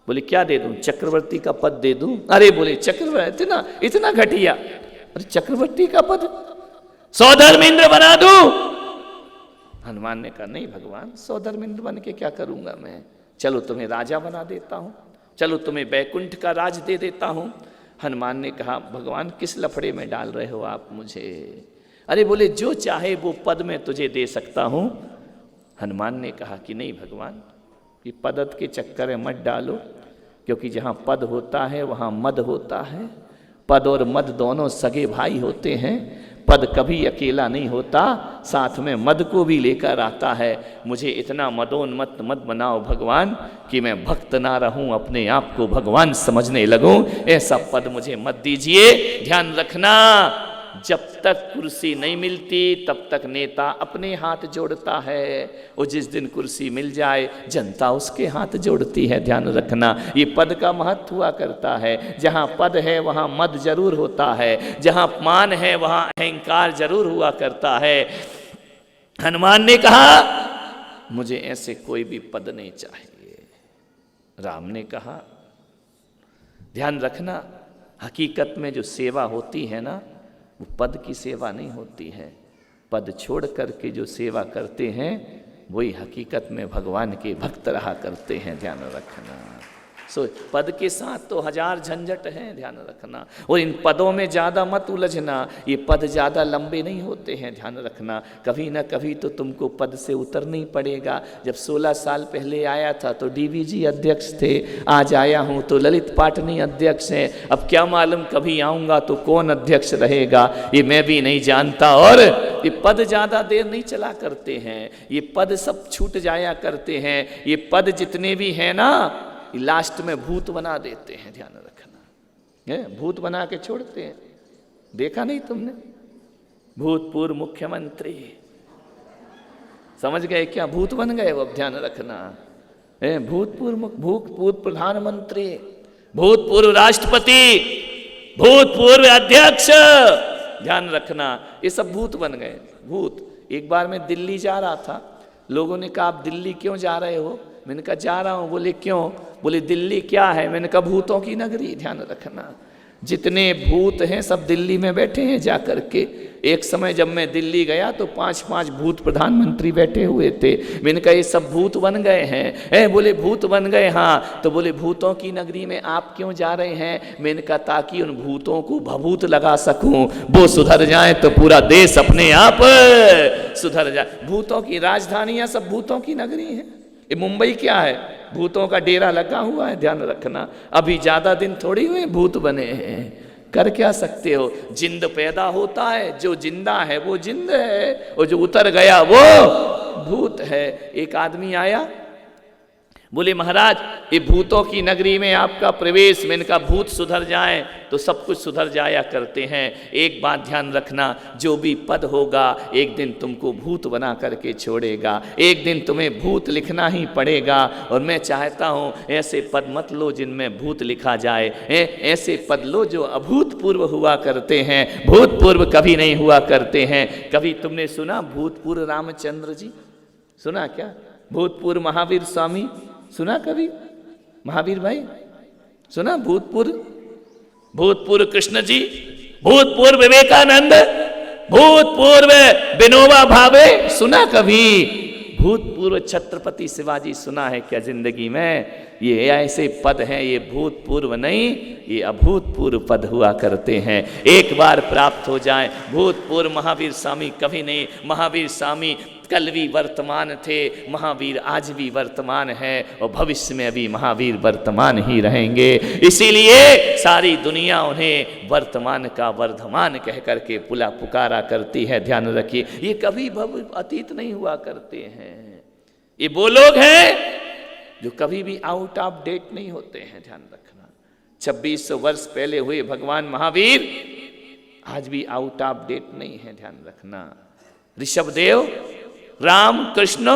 बोले क्या दे दूं? चक्रवर्ती का पद दे दूं? अरे बोले चक्रवर्ती इतना घटिया, अरे चक्रवर्ती का पद सौधर्मेंद्र बना दूं? हनुमान ने कहा नहीं भगवान, सौधर्मेंद्र बन के क्या करूंगा मैं, चलो तुम्हें राजा बना देता हूं, चलो तुम्हें वैकुंठ का राज दे देता हूं। हनुमान ने कहा भगवान किस लफड़े में डाल रहे हो आप मुझे? अरे बोले जो चाहे वो पद मैं तुझे दे सकता हूं। हनुमान ने कहा कि नहीं भगवान, कि पद के चक्कर में मत डालो, क्योंकि जहां पद होता है वहां मद होता है। पद और मद दोनों सगे भाई होते हैं। पद कभी अकेला नहीं होता, साथ में मद को भी लेकर आता है। मुझे इतना मदोन्मत्त मत बनाओ भगवान कि मैं भक्त ना रहूं, अपने आप को भगवान समझने लगूं। ऐसा पद मुझे मत दीजिए। ध्यान रखना, जब तक कुर्सी नहीं मिलती तब तक नेता अपने हाथ जोड़ता है, और जिस दिन कुर्सी मिल जाए जनता उसके हाथ जोड़ती है। ध्यान रखना, ये पद का महत्व हुआ करता है। जहाँ पद है वहाँ मद जरूर होता है, जहाँ मान है वहाँ अहंकार जरूर हुआ करता है। हनुमान ने कहा मुझे ऐसे कोई भी पद नहीं चाहिए। राम ने कहा ध्यान रखना, हकीकत में जो सेवा होती है ना, वो पद की सेवा नहीं होती है। पद छोड़ करके जो सेवा करते हैं वही हकीकत में भगवान के भक्त रहा करते हैं। ध्यान रखना। पद के साथ तो हजार झंझट हैं, ध्यान रखना। और इन पदों में ज़्यादा मत उलझना, ये पद ज़्यादा लंबे नहीं होते हैं। ध्यान रखना, कभी ना कभी तो तुमको पद से उतरना ही पड़ेगा। जब 16 साल पहले आया था तो डीवीजी अध्यक्ष थे, आज आया हूँ तो ललित पाटनी अध्यक्ष हैं। अब क्या मालूम कभी आऊँगा तो कौन अध्यक्ष रहेगा, ये मैं भी नहीं जानता। और ये पद ज़्यादा देर नहीं चला करते हैं, ये पद सब छूट जाया करते हैं। ये पद जितने भी हैं ना, लास्ट में भूत बना देते हैं। ध्यान रखना, भूत बना के छोड़ते हैं। देखा नहीं तुमने? भूतपूर्व मुख्यमंत्री समझ गए क्या? भूत बन गए वो। अब ध्यान रखना, भूतपूर्व प्रधानमंत्री, भूतपूर्व राष्ट्रपति, भूतपूर्व अध्यक्ष, ध्यान रखना, ये सब भूत बन गए। भूत। एक बार मैं दिल्ली जा रहा था, लोगों ने कहा आप दिल्ली क्यों जा रहे हो? मैंने कहा जा रहा हूँ। बोले क्यों? बोले दिल्ली क्या है? मैंने कहा भूतों की नगरी। ध्यान रखना, जितने भूत हैं सब दिल्ली में बैठे हैं जा कर के। एक समय जब मैं दिल्ली गया तो 5-5 भूत प्रधानमंत्री बैठे हुए थे। मैंने कहा ये सब भूत बन गए हैं। बोले भूत बन गए? हाँ। तो बोले भूतों की नगरी में आप क्यों जा रहे हैं? मैंने कहा ताकि उन भूतों को भभूत लगा सकूं, वो सुधर जाए तो पूरा देश अपने आप सुधर जाए। भूतों की राजधानियां सब भूतों की नगरी है। ये मुंबई क्या है? भूतों का डेरा लगा हुआ है। ध्यान रखना, अभी ज्यादा दिन थोड़ी हुए भूत बने हैं। कर क्या सकते हो? जिंद पैदा होता है, जो जिंदा है वो जिंद है, और जो उतर गया वो भूत है। एक आदमी आया, बोले महाराज ये भूतों की नगरी में आपका प्रवेश। मैंने कहा भूत सुधर जाए तो सब कुछ सुधर जाया करते हैं। एक बात ध्यान रखना, जो भी पद होगा एक दिन तुमको भूत बना करके छोड़ेगा। एक दिन तुम्हें भूत लिखना ही पड़ेगा। और मैं चाहता हूँ ऐसे पद मत लो जिनमें भूत लिखा जाए, ऐसे पद लो जो अभूतपूर्व हुआ करते हैं, भूतपूर्व कभी नहीं हुआ करते हैं। कभी तुमने सुना भूतपूर्व रामचंद्र जी? सुना क्या? भूतपूर्व महावीर स्वामी सुना कभी? महावीर भाई सुना? भूतपूर्व कृष्ण जी, भूतपूर्व विवेकानंद, भूतपूर्व विनोबा भावे सुना कभी? भूतपूर्व छत्रपति शिवाजी सुना है क्या जिंदगी में? ये ऐसे पद हैं, ये भूतपूर्व नहीं, ये अभूतपूर्व पद हुआ करते हैं। एक बार प्राप्त हो जाए। भूतपूर्व महावीर स्वामी कभी नहीं, महावीर स्वामी कल भी वर्तमान थे, महावीर आज भी वर्तमान है और भविष्य में भी महावीर वर्तमान ही रहेंगे। इसीलिए सारी दुनिया उन्हें वर्तमान का वर्धमान कह करके पुकारा करती है। ध्यान रखिए, ये कभी अतीत नहीं हुआ करते हैं। ये वो लोग हैं जो कभी भी आउट ऑफ डेट नहीं होते हैं। ध्यान रखना, 2600 वर्ष पहले हुए भगवान महावीर आज भी आउट ऑफ डेट नहीं है। ध्यान रखना, ऋषभदेव, राम कृष्ण,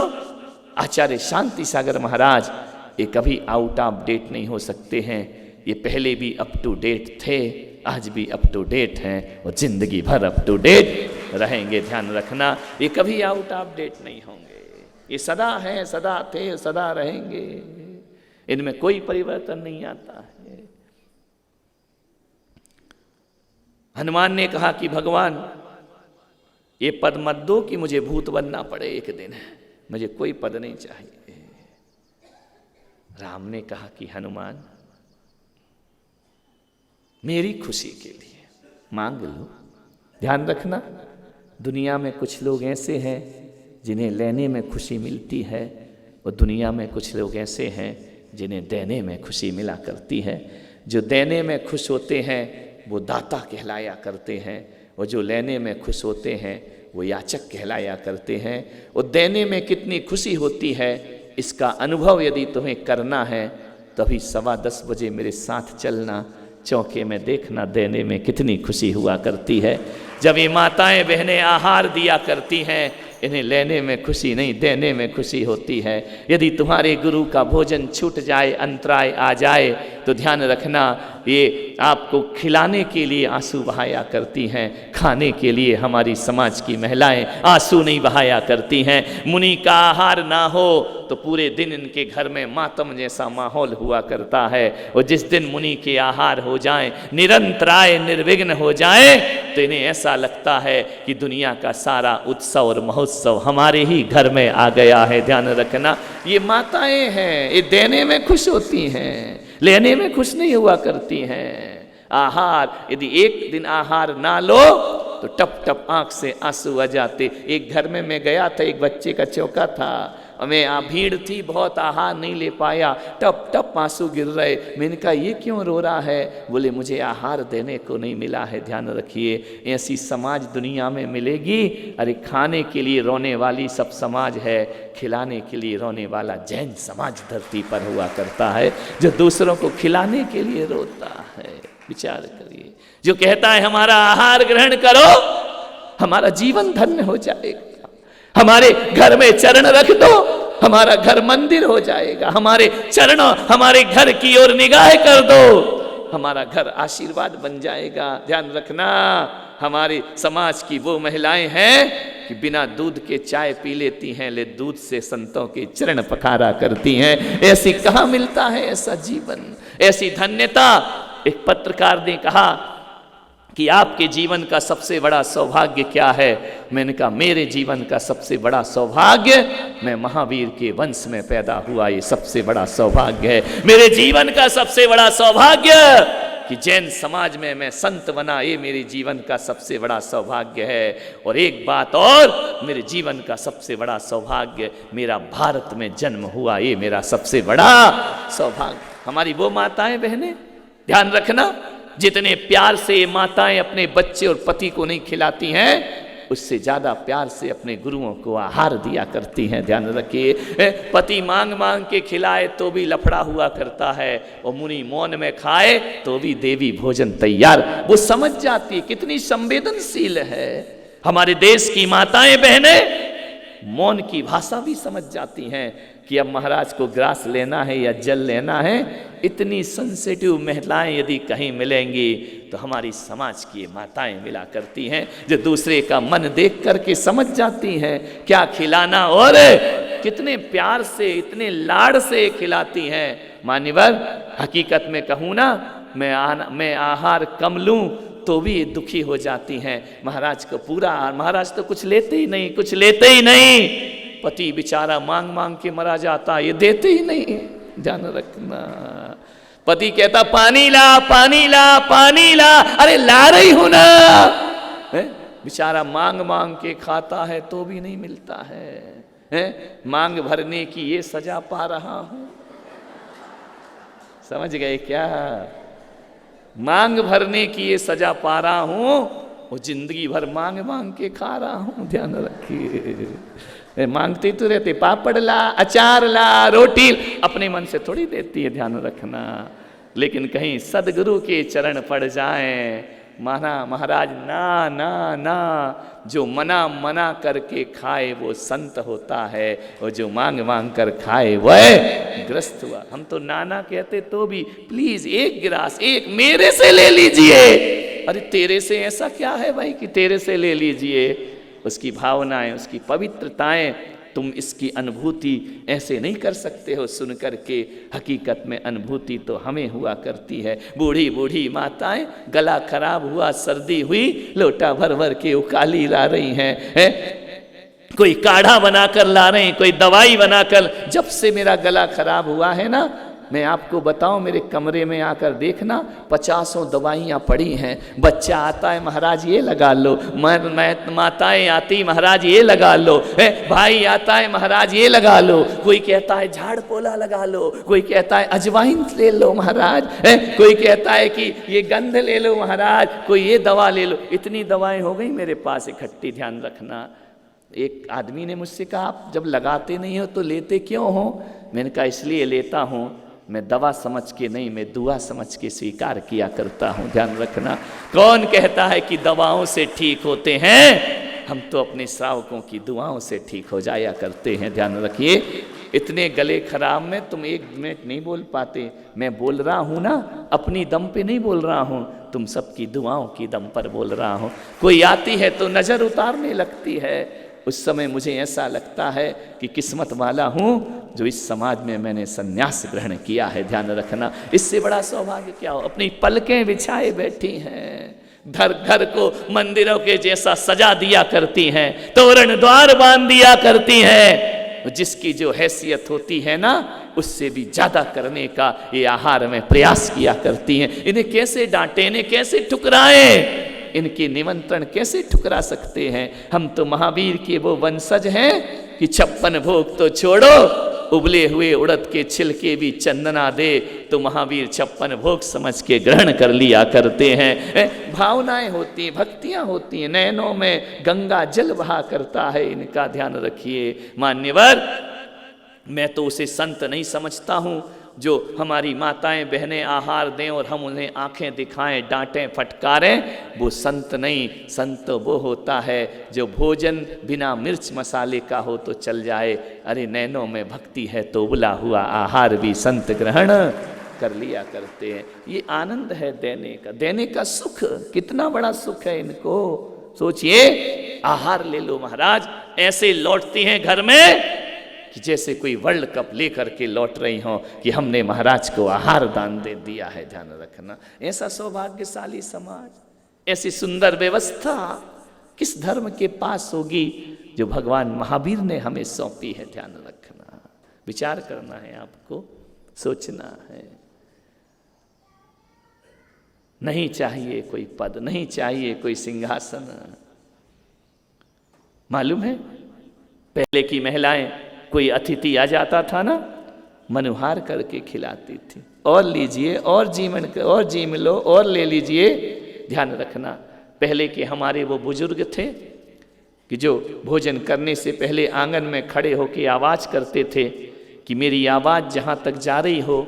आचार्य शांति सागर महाराज, ये कभी आउट ऑफ डेट नहीं हो सकते हैं। ये पहले भी अप टू डेट थे, आज भी अप टू डेट हैं और जिंदगी भर अप टू डेट रहेंगे। ध्यान रखना, ये कभी आउट ऑफ डेट नहीं होंगे। ये सदा हैं, सदा थे, सदा रहेंगे। इनमें कोई परिवर्तन नहीं आता है। हनुमान ने कहा कि भगवान ये पद मत दो कि मुझे भूत बनना पड़े एक दिन, मुझे कोई पद नहीं चाहिए। राम ने कहा कि हनुमान मेरी खुशी के लिए मांग लो। ध्यान रखना, दुनिया में कुछ लोग ऐसे हैं जिन्हें लेने में खुशी मिलती है और दुनिया में कुछ लोग ऐसे हैं जिन्हें देने में खुशी मिला करती है। जो देने में खुश होते हैं वो दाता कहलाया करते हैं और जो लेने में खुश होते हैं वो याचक कहलाया करते हैं। और देने में कितनी खुशी होती है इसका अनुभव यदि तुम्हें करना है तो अभी 10:15 बजे मेरे साथ चलना, चौके में देखना देने में कितनी खुशी हुआ करती है। जब ये माताएं बहनें आहार दिया करती हैं, इन्हें लेने में खुशी नहीं, देने में खुशी होती है। यदि तुम्हारे गुरु का भोजन छूट जाए, अंतराय आ जाए, तो ध्यान रखना ये आपको खिलाने के लिए आंसू बहाया करती हैं, खाने के लिए हमारी समाज की महिलाएं आंसू नहीं बहाया करती हैं। मुनि का आहार ना हो तो पूरे दिन इनके घर में मातम जैसा माहौल हुआ करता है। और जिस दिन मुनि के आहार हो जाएं, निरंतराय निर्विघ्न हो जाए, तो इन्हें ऐसा लगता है कि दुनिया का सारा उत्सव और महोत्सव हमारे ही घर में आ गया है। ध्यान रखना, ये माताएं हैं, ये देने में खुश होती हैं, लेने में खुश नहीं हुआ करती हैं। आहार यदि एक दिन आहार ना लो तो टप टप आंख से आंसू आ जाते। एक घर में मैं गया था, एक बच्चे का चौका था, मैं भीड़ थी बहुत, आहार नहीं ले पाया, टप टप आंसू गिर रहे। मैंने कहा ये क्यों रो रहा है? बोले मुझे आहार देने को नहीं मिला है। ध्यान रखिए, ऐसी समाज दुनिया में मिलेगी। अरे खाने के लिए रोने वाली सब समाज है, खिलाने के लिए रोने वाला जैन समाज धरती पर हुआ करता है, जो दूसरों को खिलाने के लिए रोता है। विचार करिए, जो कहता है हमारा आहार ग्रहण करो, हमारा जीवन धन्य हो जाएगा, हमारे घर में चरण रख दो, हमारा घर मंदिर हो जाएगा, हमारे चरणों हमारे घर की ओर निगाह कर दो, हमारा घर आशीर्वाद बन जाएगा। ध्यान रखना, हमारे समाज की वो महिलाएं हैं कि बिना दूध के चाय पी लेती हैं, ले दूध से संतों के चरण पखारा करती हैं। ऐसी कहाँ मिलता है ऐसा जीवन, ऐसी धन्यता। एक पत्रकार ने कहा कि आपके जीवन का सबसे बड़ा सौभाग्य क्या है? मैंने कहा मेरे जीवन का सबसे बड़ा सौभाग्य, मैं महावीर के वंश में पैदा हुआ, ये सबसे बड़ा सौभाग्य है। मेरे जीवन का सबसे बड़ा सौभाग्य कि जैन समाज में मैं संत बना, ये मेरे जीवन का सबसे बड़ा सौभाग्य है। और एक बात और, मेरे जीवन का सबसे बड़ा सौभाग्य मेरा भारत में जन्म हुआ, ये मेरा सबसे बड़ा सौभाग्य। हमारी वो माताएं बहनें, ध्यान रखना, जितने प्यार से ये माताएं अपने बच्चे और पति को नहीं खिलाती हैं, उससे ज्यादा प्यार से अपने गुरुओं को आहार दिया करती हैं। ध्यान रखिए, पति मांग मांग के खिलाए तो भी लफड़ा हुआ करता है, और मुनि मौन में खाए तो भी देवी भोजन तैयार। वो समझ जाती है, कितनी संवेदनशील है हमारे देश की माताएं बहनें। मौन की भाषा भी समझ जाती हैं कि अब महाराज को ग्रास लेना है या जल लेना है। इतनी सेंसिटिव महिलाएं यदि कहीं मिलेंगी तो हमारी समाज की माताएं मिला करती हैं, जो दूसरे का मन देख करके समझ जाती हैं क्या खिलाना, और कितने प्यार से, इतने लाड़ से खिलाती हैं। मान्यवर, हकीकत में कहूँ ना, मैं आहार कम लूँ तो भी दुखी हो जाती हैं। महाराज को पूरा, महाराज तो कुछ लेते ही नहीं, कुछ लेते ही नहीं। पति बेचारा मांग मांग के मरा जाता, ये देते ही नहीं, ध्यान रखना। पति कहता पानी ला पानी ला पानी ला, अरे ला रही हूं ना। बेचारा मांग मांग के खाता है तो भी नहीं मिलता है, मांग भरने की ये सजा पा रहा हूं। समझ गए क्या? मांग भरने की ये सजा पा रहा हूं, वो जिंदगी भर मांग मांग के खा रहा हूं। ध्यान रखिए, मांगते तो रहते, पापड़ ला, अचार ला, रोटी, अपने मन से थोड़ी देती है, ध्यान रखना। लेकिन कहीं सदगुरु के चरण पड़ जाएं, माना महाराज ना ना ना, जो मना मना करके खाए वो संत होता है, और जो मांग मांग कर खाए वह ग्रस्त हुआ। हम तो नाना कहते तो भी प्लीज एक गिलास, एक मेरे से ले लीजिए। अरे तेरे से ऐसा क्या है भाई कि तेरे से ले लीजिए? उसकी भावनाएं, उसकी पवित्रताएं, तुम इसकी अनुभूति ऐसे नहीं कर सकते हो सुन करके। हकीकत में अनुभूति तो हमें हुआ करती है। बूढ़ी बूढ़ी माताएं, गला खराब हुआ, सर्दी हुई, लोटा भर भर के उकाली ला रही हैं, कोई काढ़ा बनाकर ला रहे हैं, कोई दवाई बनाकर। जब से मेरा गला खराब हुआ है ना, मैं आपको बताऊं, मेरे कमरे में आकर देखना, 50 दवाइयाँ पड़ी हैं। बच्चा आता है, महाराज ये लगा लो, माताएं आती, महाराज ये लगा लो, भाई आता है, महाराज ये लगा लो, कोई कहता है झाड़ पोला लगा लो, कोई कहता है अजवाइन ले लो महाराज, कोई कहता है कि ये गंध ले लो महाराज, कोई ये दवा ले लो। इतनी दवाएं हो गई मेरे पास इकट्ठी, ध्यान रखना। एक आदमी ने मुझसे कहा, आप जब लगाते नहीं हो तो लेते क्यों हो? मैंने कहा इसलिए लेता हूँ, मैं दवा समझ के नहीं, मैं दुआ समझ के स्वीकार किया करता हूँ। ध्यान रखना, कौन कहता है कि दवाओं से ठीक होते हैं? हम तो अपने श्रावकों की दुआओं से ठीक हो जाया करते हैं। ध्यान रखिए, इतने गले खराब में तुम 1 मिनट नहीं बोल पाते। मैं बोल रहा हूँ ना, अपनी दम पे नहीं बोल रहा हूँ, तुम सबकी दुआओं की दम पर बोल रहा हूँ। कोई आती है तो नज़र उतारने लगती है, उस समय मुझे ऐसा लगता है कि किस्मत वाला हूँ जो इस समाज में मैंने संन्यास ग्रहण किया है। ध्यान रखना, इससे बड़ा सौभाग्य क्या हो? अपनी पलकें बिछाए बैठी हैं, घर घर को मंदिरों के जैसा सजा दिया करती हैं, तोरण द्वार बांध दिया करती हैं। जिसकी जो हैसियत होती है ना, उससे भी ज्यादा करने का ये आहार में प्रयास किया करती हैं। इन्हें कैसे डांटे, इन्हें कैसे ठुकराएं, इनके निमंत्रण कैसे ठुकरा सकते हैं? हम तो महावीर के वो वंशज हैं कि 56 भोग तो छोड़ो, उबले हुए उड़द के छिलके भी चंदना दे तो महावीर 56 भोग समझ के ग्रहण कर लिया करते हैं। भावनाएं होती हैं, भक्तियां होती हैं, नैनों में गंगा जल बहा करता है इनका। ध्यान रखिए मान्यवर, मैं तो उसे संत नहीं समझता हूँ जो हमारी माताएं बहनें आहार दें और हम उन्हें आंखें दिखाएं, डांटें, फटकारें। वो संत नहीं, संत वो होता है जो भोजन बिना मिर्च मसाले का हो तो चल जाए। अरे नैनों में भक्ति है तो उबला हुआ आहार भी संत ग्रहण कर लिया करते हैं। ये आनंद है देने का, देने का सुख, कितना बड़ा सुख है इनको। सोचिए, आहार ले लो महाराज, ऐसे लौटती हैं घर में कि जैसे कोई वर्ल्ड कप लेकर के लौट रही हो कि हमने महाराज को आहार दान दे दिया है। ध्यान रखना, ऐसा सौभाग्यशाली समाज, ऐसी सुंदर व्यवस्था किस धर्म के पास होगी जो भगवान महावीर ने हमें सौंपी है। ध्यान रखना, विचार करना है, आपको सोचना है। नहीं चाहिए कोई पद, नहीं चाहिए कोई सिंहासन। मालूम है, पहले की महिलाएं, कोई अतिथि आ जाता था ना, मनुहार करके खिलाती थी, और लीजिए, और जीम लो, और ले लीजिए। ध्यान रखना, पहले के हमारे वो बुजुर्ग थे कि जो भोजन करने से पहले आंगन में खड़े होकर आवाज़ करते थे कि मेरी आवाज़ जहाँ तक जा रही हो,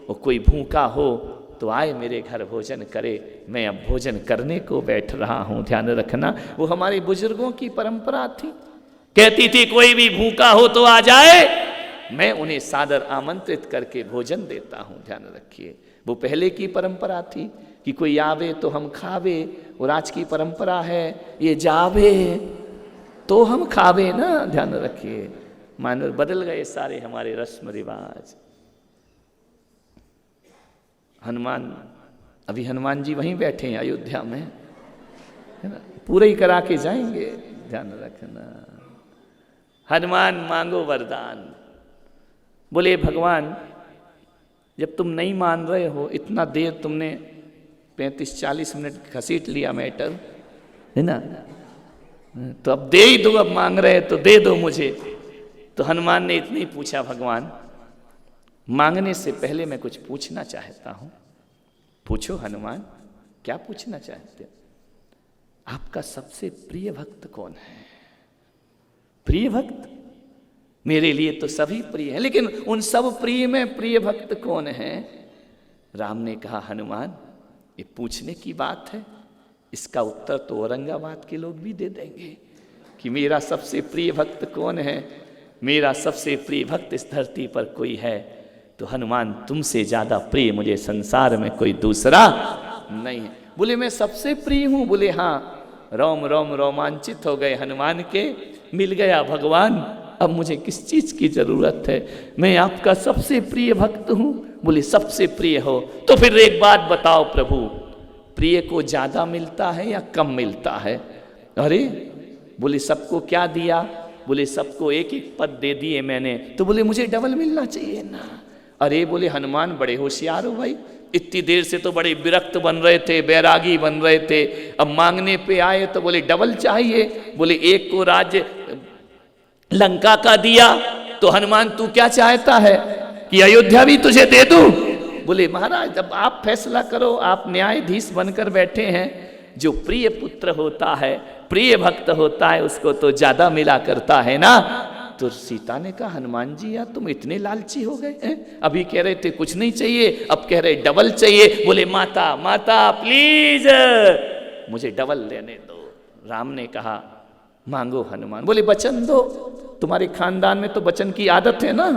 वो कोई भूखा हो तो आए मेरे घर भोजन करे, मैं अब भोजन करने को बैठ रहा हूँ। ध्यान रखना, वो हमारे बुजुर्गों की परंपरा थी। कहती थी कोई भी भूखा हो तो आ जाए, मैं उन्हें सादर आमंत्रित करके भोजन देता हूँ। ध्यान रखिए, वो पहले की परंपरा थी कि कोई आवे तो हम खावे, और आज की परंपरा है ये जावे तो हम खावे ना। ध्यान रखिए, मानो बदल गए सारे हमारे रस्म रिवाज। हनुमान, अभी हनुमान जी वहीं बैठे हैं अयोध्या में, है ना, पूरे ही करा के जाएंगे। ध्यान रखना, हनुमान मांगो वरदान। बोले भगवान जब तुम नहीं मान रहे हो, इतना देर तुमने 35-40 मिनट घसीट लिया मैटर, है ना, तो अब दे ही दो, अब मांग रहे तो दे दो मुझे। तो हनुमान ने इतना ही पूछा, भगवान मांगने से पहले मैं कुछ पूछना चाहता हूं। पूछो हनुमान, क्या पूछना चाहते हो? आपका सबसे प्रिय भक्त कौन है? प्रिय भक्त? मेरे लिए तो सभी प्रिय हैं, लेकिन उन सब प्रिय में प्रिय भक्त कौन है? राम ने कहा, हनुमान ये पूछने की बात है, इसका उत्तर तो औरंगाबाद के लोग भी दे देंगे कि मेरा सबसे प्रिय भक्त कौन है। मेरा सबसे प्रिय भक्त इस धरती पर कोई है तो हनुमान तुमसे ज्यादा प्रिय मुझे संसार में कोई दूसरा नहीं है। बोले मैं सबसे प्रिय हूं? बोले हाँ। रोम रोम रोमांचित हो गए हनुमान के, मिल गया भगवान, अब मुझे किस चीज की जरूरत है, मैं आपका सबसे प्रिय भक्त हूं। बोले सबसे प्रिय हो तो फिर एक बात बताओ प्रभु, प्रिय को ज्यादा मिलता है या कम मिलता है? अरे बोले सबको क्या दिया? बोले सबको एक एक पद दे दिए मैंने। तो बोले मुझे डबल मिलना चाहिए ना। अरे बोले हनुमान बड़े होशियार हो भाई, इतनी देर से तो बड़े विरक्त बन रहे थे, बैरागी बन रहे थे, अब मांगने पे आए तो बोले डबल चाहिए। बोले एक को राज्य लंका का दिया तो हनुमान तू क्या चाहता है कि अयोध्या भी तुझे दे दूं? बोले महाराज जब आप फैसला करो, आप न्यायाधीश बनकर बैठे हैं, जो प्रिय पुत्र होता है, प्रिय भक्त होता है, उसको तो ज्यादा मिला करता है ना। तो सीता ने कहा हनुमान जी यार तुम इतने लालची हो गए हैं, अभी कह रहे थे कुछ नहीं चाहिए, अब कह रहे डबल चाहिए। बोले माता माता प्लीज मुझे डबल लेने दो। राम ने कहा मांगो हनुमान। बोले वचन दो, तुम्हारे खानदान में तो वचन की आदत है ना,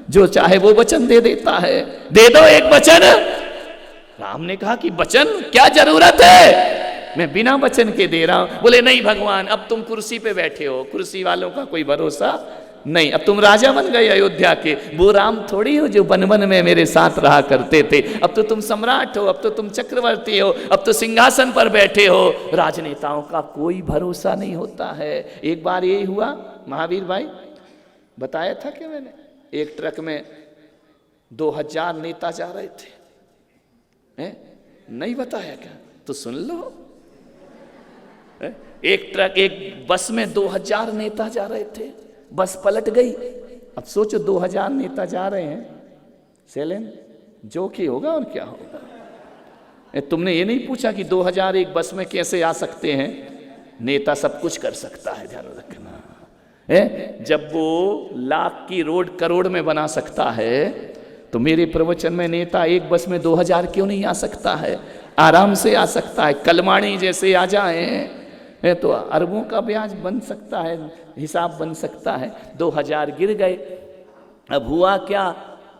जो चाहे वो वचन दे देता है, दे दो एक वचन। राम ने कहा कि वचन क्या जरूरत है, मैं बिना वचन के दे रहा हूं। बोले नहीं भगवान अब तुम कुर्सी पे बैठे हो, कुर्सी वालों का कोई भरोसा नहीं, अब तुम राजा बन गए अयोध्या के, वो राम थोड़ी हो जो वन वन में मेरे साथ रहा करते थे। अब तो तुम सम्राट हो, अब तो तुम चक्रवर्ती हो, अब तो सिंहासन पर बैठे हो। राजनेताओं का कोई भरोसा नहीं होता है। एक बार यही हुआ, महावीर भाई बताया था कि मैंने, एक ट्रक में 2000 नेता जा रहे थे। नहीं बताया क्या? तो सुन लो। एक ट्रक, एक बस में 2000 नेता जा रहे थे, बस पलट गई। अब सोचो 2000 नेता जा रहे हैं, सेलेन जो कि होगा और क्या होगा। तुमने ये नहीं पूछा कि 2000 एक बस में कैसे आ सकते हैं? नेता सब कुछ कर सकता है, ध्यान रखना है। जब वो लाख की रोड करोड़ में बना सकता है तो मेरे प्रवचन में नेता एक बस में 2000 क्यों नहीं आ सकता है? आराम से आ सकता है। कलमाणी जैसे आ जाए तो अरबों का ब्याज बन सकता है, हिसाब बन सकता है। 2000 गिर गए। अब हुआ क्या,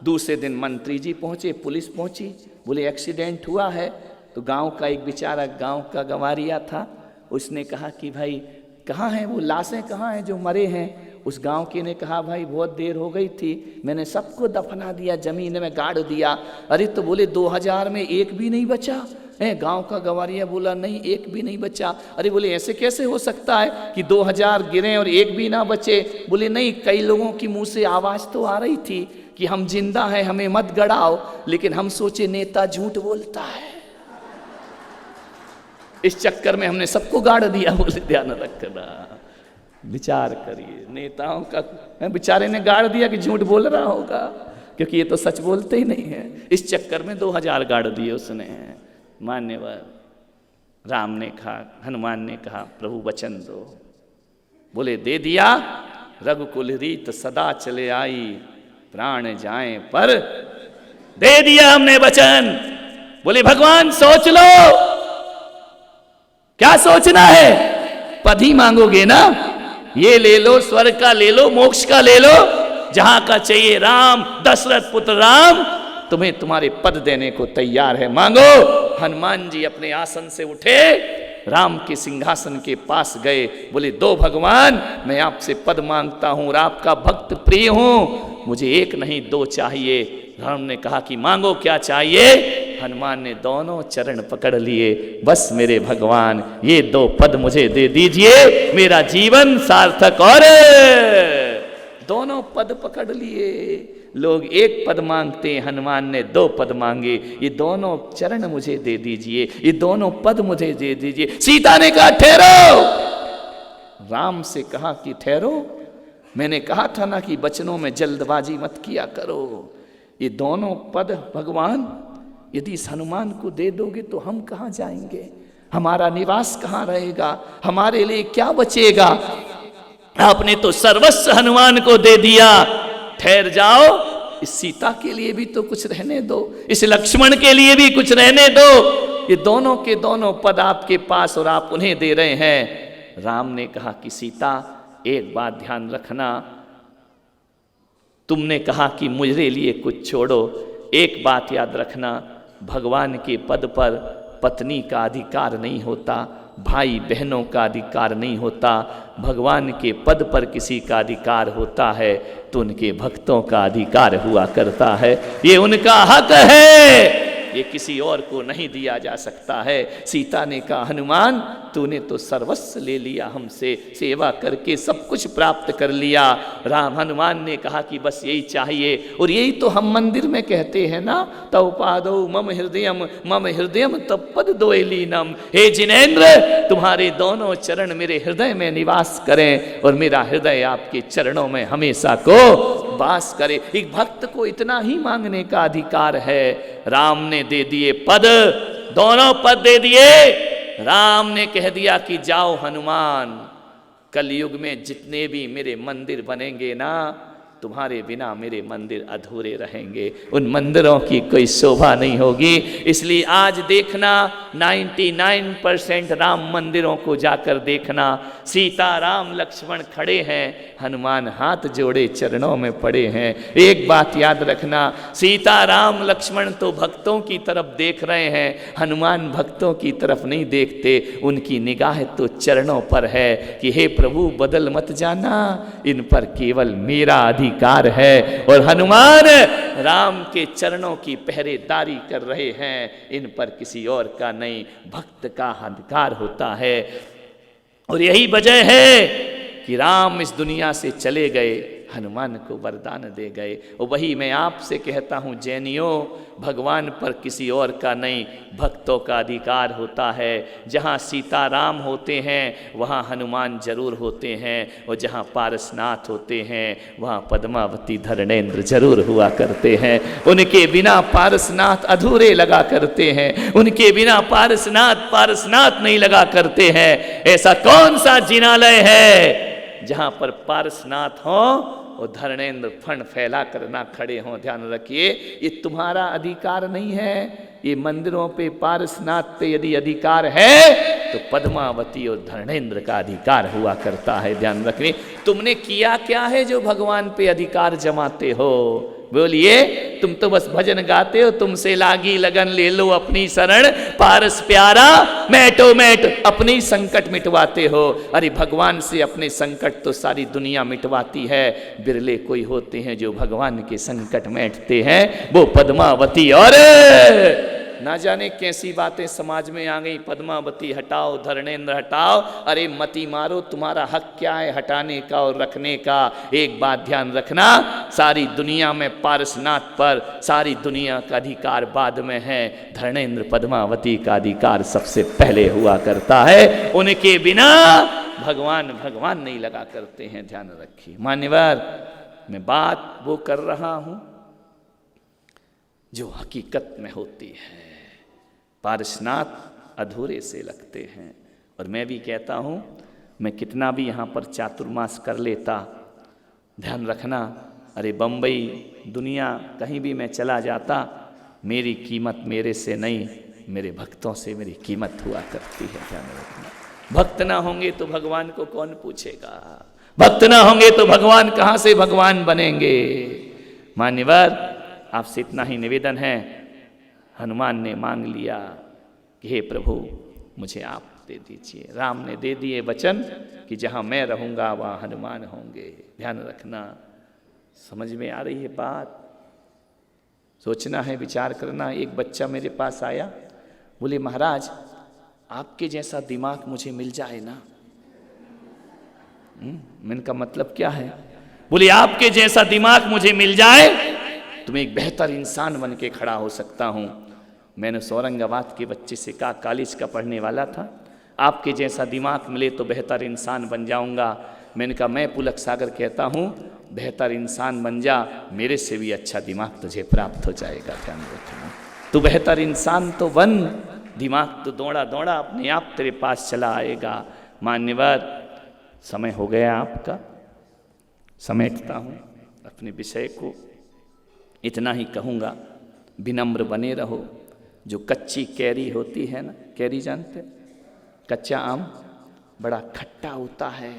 दूसरे दिन मंत्री जी पहुंचे, पुलिस पहुंची, बोले एक्सीडेंट हुआ है। तो गांव का एक बेचारा गांव का गंवारिया था, उसने कहा कि भाई कहाँ हैं वो लाशें, कहाँ हैं जो मरे हैं? उस गांव के ने कहा भाई बहुत देर हो गई थी, मैंने सबको दफना दिया, जमीन में गाड़ दिया। अरे तो बोले 2000 में एक भी नहीं बचा? गांव का गंवारिया बोला नहीं एक भी नहीं बचा। अरे बोले ऐसे कैसे हो सकता है कि 2000 गिरे और एक भी ना बचे? बोले नहीं, कई लोगों की मुंह से आवाज तो आ रही थी कि हम जिंदा हैं, हमें मत गड़ाओ, लेकिन हम सोचे नेता झूठ बोलता है, इस चक्कर में हमने सबको गाड़ दिया। बोले ध्यान रखना, विचार करिए, नेताओं का बेचारे ने गाड़ दिया कि झूठ बोल रहा होगा, क्योंकि ये तो सच बोलते ही नहीं है। इस चक्कर में 2000 गाड़ दिए उसने। मान्यवर राम ने कहा, हनुमान ने कहा प्रभु वचन दो। बोले दे दिया। रघुकुल रीत सदा चले आई, प्राण जाए पर दे दिया हमने वचन। बोले भगवान सोच लो, क्या सोचना है? पद ही मांगोगे ना, ये ले लो, स्वर्ग का ले लो, मोक्ष का ले लो, जहां का चाहिए राम, दशरथ पुत्र राम, तुम्हें तुम्हारे पद देने को तैयार है, मांगो। हनुमान जी अपने आसन से उठे, राम के सिंहासन के पास गए, बोले दो भगवान, मैं आपसे पद मांगता हूं और आपका भक्त प्रिय हूं, मुझे एक नहीं दो चाहिए। राम ने कहा कि मांगो क्या चाहिए? हनुमान ने दोनों चरण पकड़ लिए, बस मेरे भगवान ये 2 पद मुझे दे दीजिए, मेरा जीवन सार्थक और दोनों पद पकड़ लिए। लोग एक पद मांगते, हनुमान ने 2 पद मांगे। ये दोनों चरण मुझे दे दीजिए, ये दोनों पद मुझे दे दीजिए। सीता ने कहा ठहरो। राम से कहा कि ठहरो, मैंने कहा था ना कि वचनों में जल्दबाजी मत किया करो। ये दोनों पद भगवान यदि इस हनुमान को दे दोगे तो हम कहाँ जाएंगे, हमारा निवास कहाँ रहेगा, हमारे लिए क्या बचेगा। आपने तो सर्वस्व हनुमान को दे दिया। ठहर जाओ, इस सीता के लिए भी तो कुछ रहने दो, इस लक्ष्मण के लिए भी कुछ रहने दो। ये दोनों के दोनों पद आपके पास और आप उन्हें दे रहे हैं। राम ने कहा कि सीता एक बात ध्यान रखना, तुमने कहा कि मुझे लिए कुछ छोड़ो। एक बात याद रखना, भगवान के पद पर पत्नी का अधिकार नहीं होता, भाई बहनों का अधिकार नहीं होता। भगवान के पद पर किसी का अधिकार होता है तो उनके भक्तों का अधिकार हुआ करता है। ये उनका हक है, ये किसी और को नहीं दिया जा सकता है। सीता ने कहा हनुमान तूने तो सर्वस्व ले लिया, हमसे सेवा करके सब कुछ प्राप्त कर लिया। राम हनुमान ने कहा कि बस यही चाहिए। और यही तो हम मंदिर में कहते हैं ना, तव पादौ मम हृदयम तब पद दोयलीनम। हे जिनेंद्र, तुम्हारे दोनों चरण मेरे हृदय में निवास करें और मेरा हृदय आपके चरणों में हमेशा को वास करे। एक भक्त को इतना ही मांगने का अधिकार है। राम ने दे दिए पद, दोनों पद दे दिए। राम ने कह दिया कि जाओ हनुमान, कलयुग में जितने भी मेरे मंदिर बनेंगे ना, तुम्हारे बिना मेरे मंदिर अधूरे रहेंगे, उन मंदिरों की कोई शोभा नहीं होगी। इसलिए आज देखना 99% राम मंदिरों को जाकर देखना, सीता राम लक्ष्मण खड़े हैं, हनुमान हाथ जोड़े चरणों में पड़े हैं। एक बात याद रखना, सीता राम लक्ष्मण तो भक्तों की तरफ देख रहे हैं, हनुमान भक्तों की तरफ नहीं देखते। उनकी निगाह तो चरणों पर है कि हे प्रभु बदल मत जाना, इन पर केवल मेरा अधिकार है। और हनुमान राम के चरणों की पहरेदारी कर रहे हैं, इन पर किसी और का नहीं, भक्त का अधिकार होता है। और यही वजह है कि राम इस दुनिया से चले गए, हनुमान को वरदान दे गए। और वही मैं आपसे कहता हूँ जैनियों, भगवान पर किसी और का नहीं, भक्तों का अधिकार होता है। जहाँ सीताराम होते हैं वहाँ हनुमान जरूर होते हैं, और जहाँ पारसनाथ होते हैं वहाँ पद्मावती धरणेंद्र जरूर हुआ करते हैं। उनके बिना पारसनाथ अधूरे लगा करते हैं, उनके बिना पारसनाथ नहीं लगा करते हैं। ऐसा कौन सा जिनालय है जहाँ पर पारसनाथ हो और धरणेंद्र फण फैला कर ना खड़े हों। ध्यान रखिए, ये तुम्हारा अधिकार नहीं है। ये मंदिरों पे पारसनाथ पे यदि अधिकार है तो पद्मावती और धरणेंद्र का अधिकार हुआ करता है। ध्यान रखिए, तुमने किया क्या है जो भगवान पे अधिकार जमाते हो? बोलिए, तुम तो बस भजन गाते हो, तुमसे लागी लगन ले लो अपनी शरण, पारस प्यारा मैटो मैट अपनी संकट मिटवाते हो। अरे भगवान से अपने संकट तो सारी दुनिया मिटवाती है, बिरले कोई होते हैं जो भगवान के संकट मैटते हैं, वो पद्मावती और ना जाने कैसी बातें समाज में आ गई। पद्मावती हटाओ, धरणेंद्र हटाओ, अरे मती मारो, तुम्हारा हक क्या है हटाने का और रखने का? एक बात ध्यान रखना, सारी दुनिया में पारसनाथ पर सारी दुनिया का अधिकार बाद में है, धरणेंद्र पद्मावती का अधिकार सबसे पहले हुआ करता है। उनके बिना भगवान नहीं लगा करते हैं। ध्यान रखिए मान्यवर, मैं बात वो कर रहा हूं जो हकीकत में होती है। पारसनाथ अधूरे से लगते हैं। और मैं भी कहता हूँ, मैं कितना भी यहाँ पर चातुर्मास कर लेता, ध्यान रखना, अरे बम्बई दुनिया कहीं भी मैं चला जाता, मेरी कीमत मेरे से नहीं, मेरे भक्तों से मेरी कीमत हुआ करती है। ध्यान रखना, भक्त ना होंगे तो भगवान को कौन पूछेगा? भक्त ना होंगे तो भगवान कहाँ से भगवान बनेंगे? मान्यवर, आपसे इतना ही निवेदन है। हनुमान ने मांग लिया कि हे प्रभु मुझे आप दे दीजिए। राम ने दे दिए वचन कि जहाँ मैं रहूँगा वहाँ हनुमान होंगे। ध्यान रखना, समझ में आ रही है बात? सोचना है, विचार करना। एक बच्चा मेरे पास आया, बोले महाराज आपके जैसा दिमाग मुझे मिल जाए ना। मैंने कहा मतलब क्या है? बोले आपके जैसा दिमाग मुझे मिल जाए तो मैं एक बेहतर इंसान बन के खड़ा हो सकता हूँ। मैंने औरंगाबाद के बच्चे से कहा, कॉलेज का पढ़ने वाला था, आपके जैसा दिमाग मिले तो बेहतर इंसान बन जाऊँगा। मैंने कहा मैं पुलक सागर कहता हूँ, बेहतर इंसान बन जा, मेरे से भी अच्छा दिमाग तुझे प्राप्त हो जाएगा। ध्यान रखना, तू बेहतर इंसान तो बन, दिमाग तो दौड़ा दौड़ा अपने आप तेरे पास चला आएगा। मान्यवर, समय हो गया आपका, समेटता हूँ अपने विषय को। इतना ही कहूँगा, विनम्र बने रहो। जो कच्ची कैरी होती है ना, कैरी जानते, कच्चा आम बड़ा खट्टा होता है,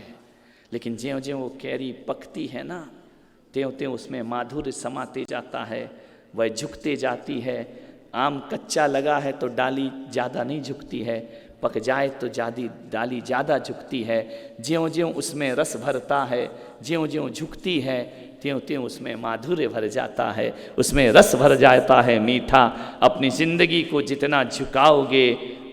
लेकिन ज्यों ज्यों वो कैरी पकती है ना, त्यों त्यों उसमें माधुर्य समाते जाता है, वह झुकते जाती है। आम कच्चा लगा है तो डाली ज़्यादा नहीं झुकती है, पक जाए तो डाली ज़्यादा झुकती है। ज्यों ज्यों उसमें रस भरता है, ज्यों ज्यों झुकती है, त्यों त्यों उसमें माधुर्य भर जाता है, उसमें रस भर जाता है मीठा। अपनी ज़िंदगी को जितना झुकाओगे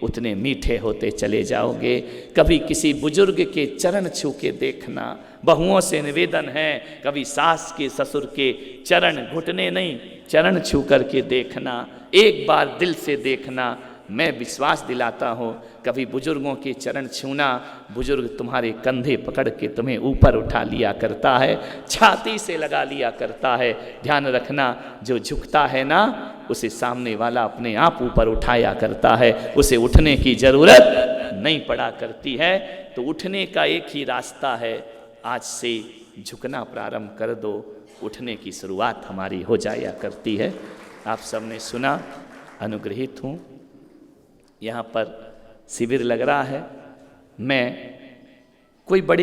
उतने मीठे होते चले जाओगे। कभी किसी बुजुर्ग के चरण छू के देखना, बहुओं से निवेदन है, कभी सास के ससुर के चरण, घुटने नहीं, चरण छू करके देखना, एक बार दिल से देखना। मैं विश्वास दिलाता हूँ, कभी बुजुर्गों के चरण छूना, बुजुर्ग तुम्हारे कंधे पकड़ के तुम्हें ऊपर उठा लिया करता है, छाती से लगा लिया करता है। ध्यान रखना, जो झुकता है ना, उसे सामने वाला अपने आप ऊपर उठाया करता है, उसे उठने की जरूरत नहीं पड़ा करती है। तो उठने का एक ही रास्ता है, आज से झुकना प्रारंभ कर दो, उठने की शुरुआत हमारी हो जाया करती है। आप सबने सुना, अनुग्रहित हूँ। यहाँ पर शिविर लग रहा है, मैं कोई बड़ी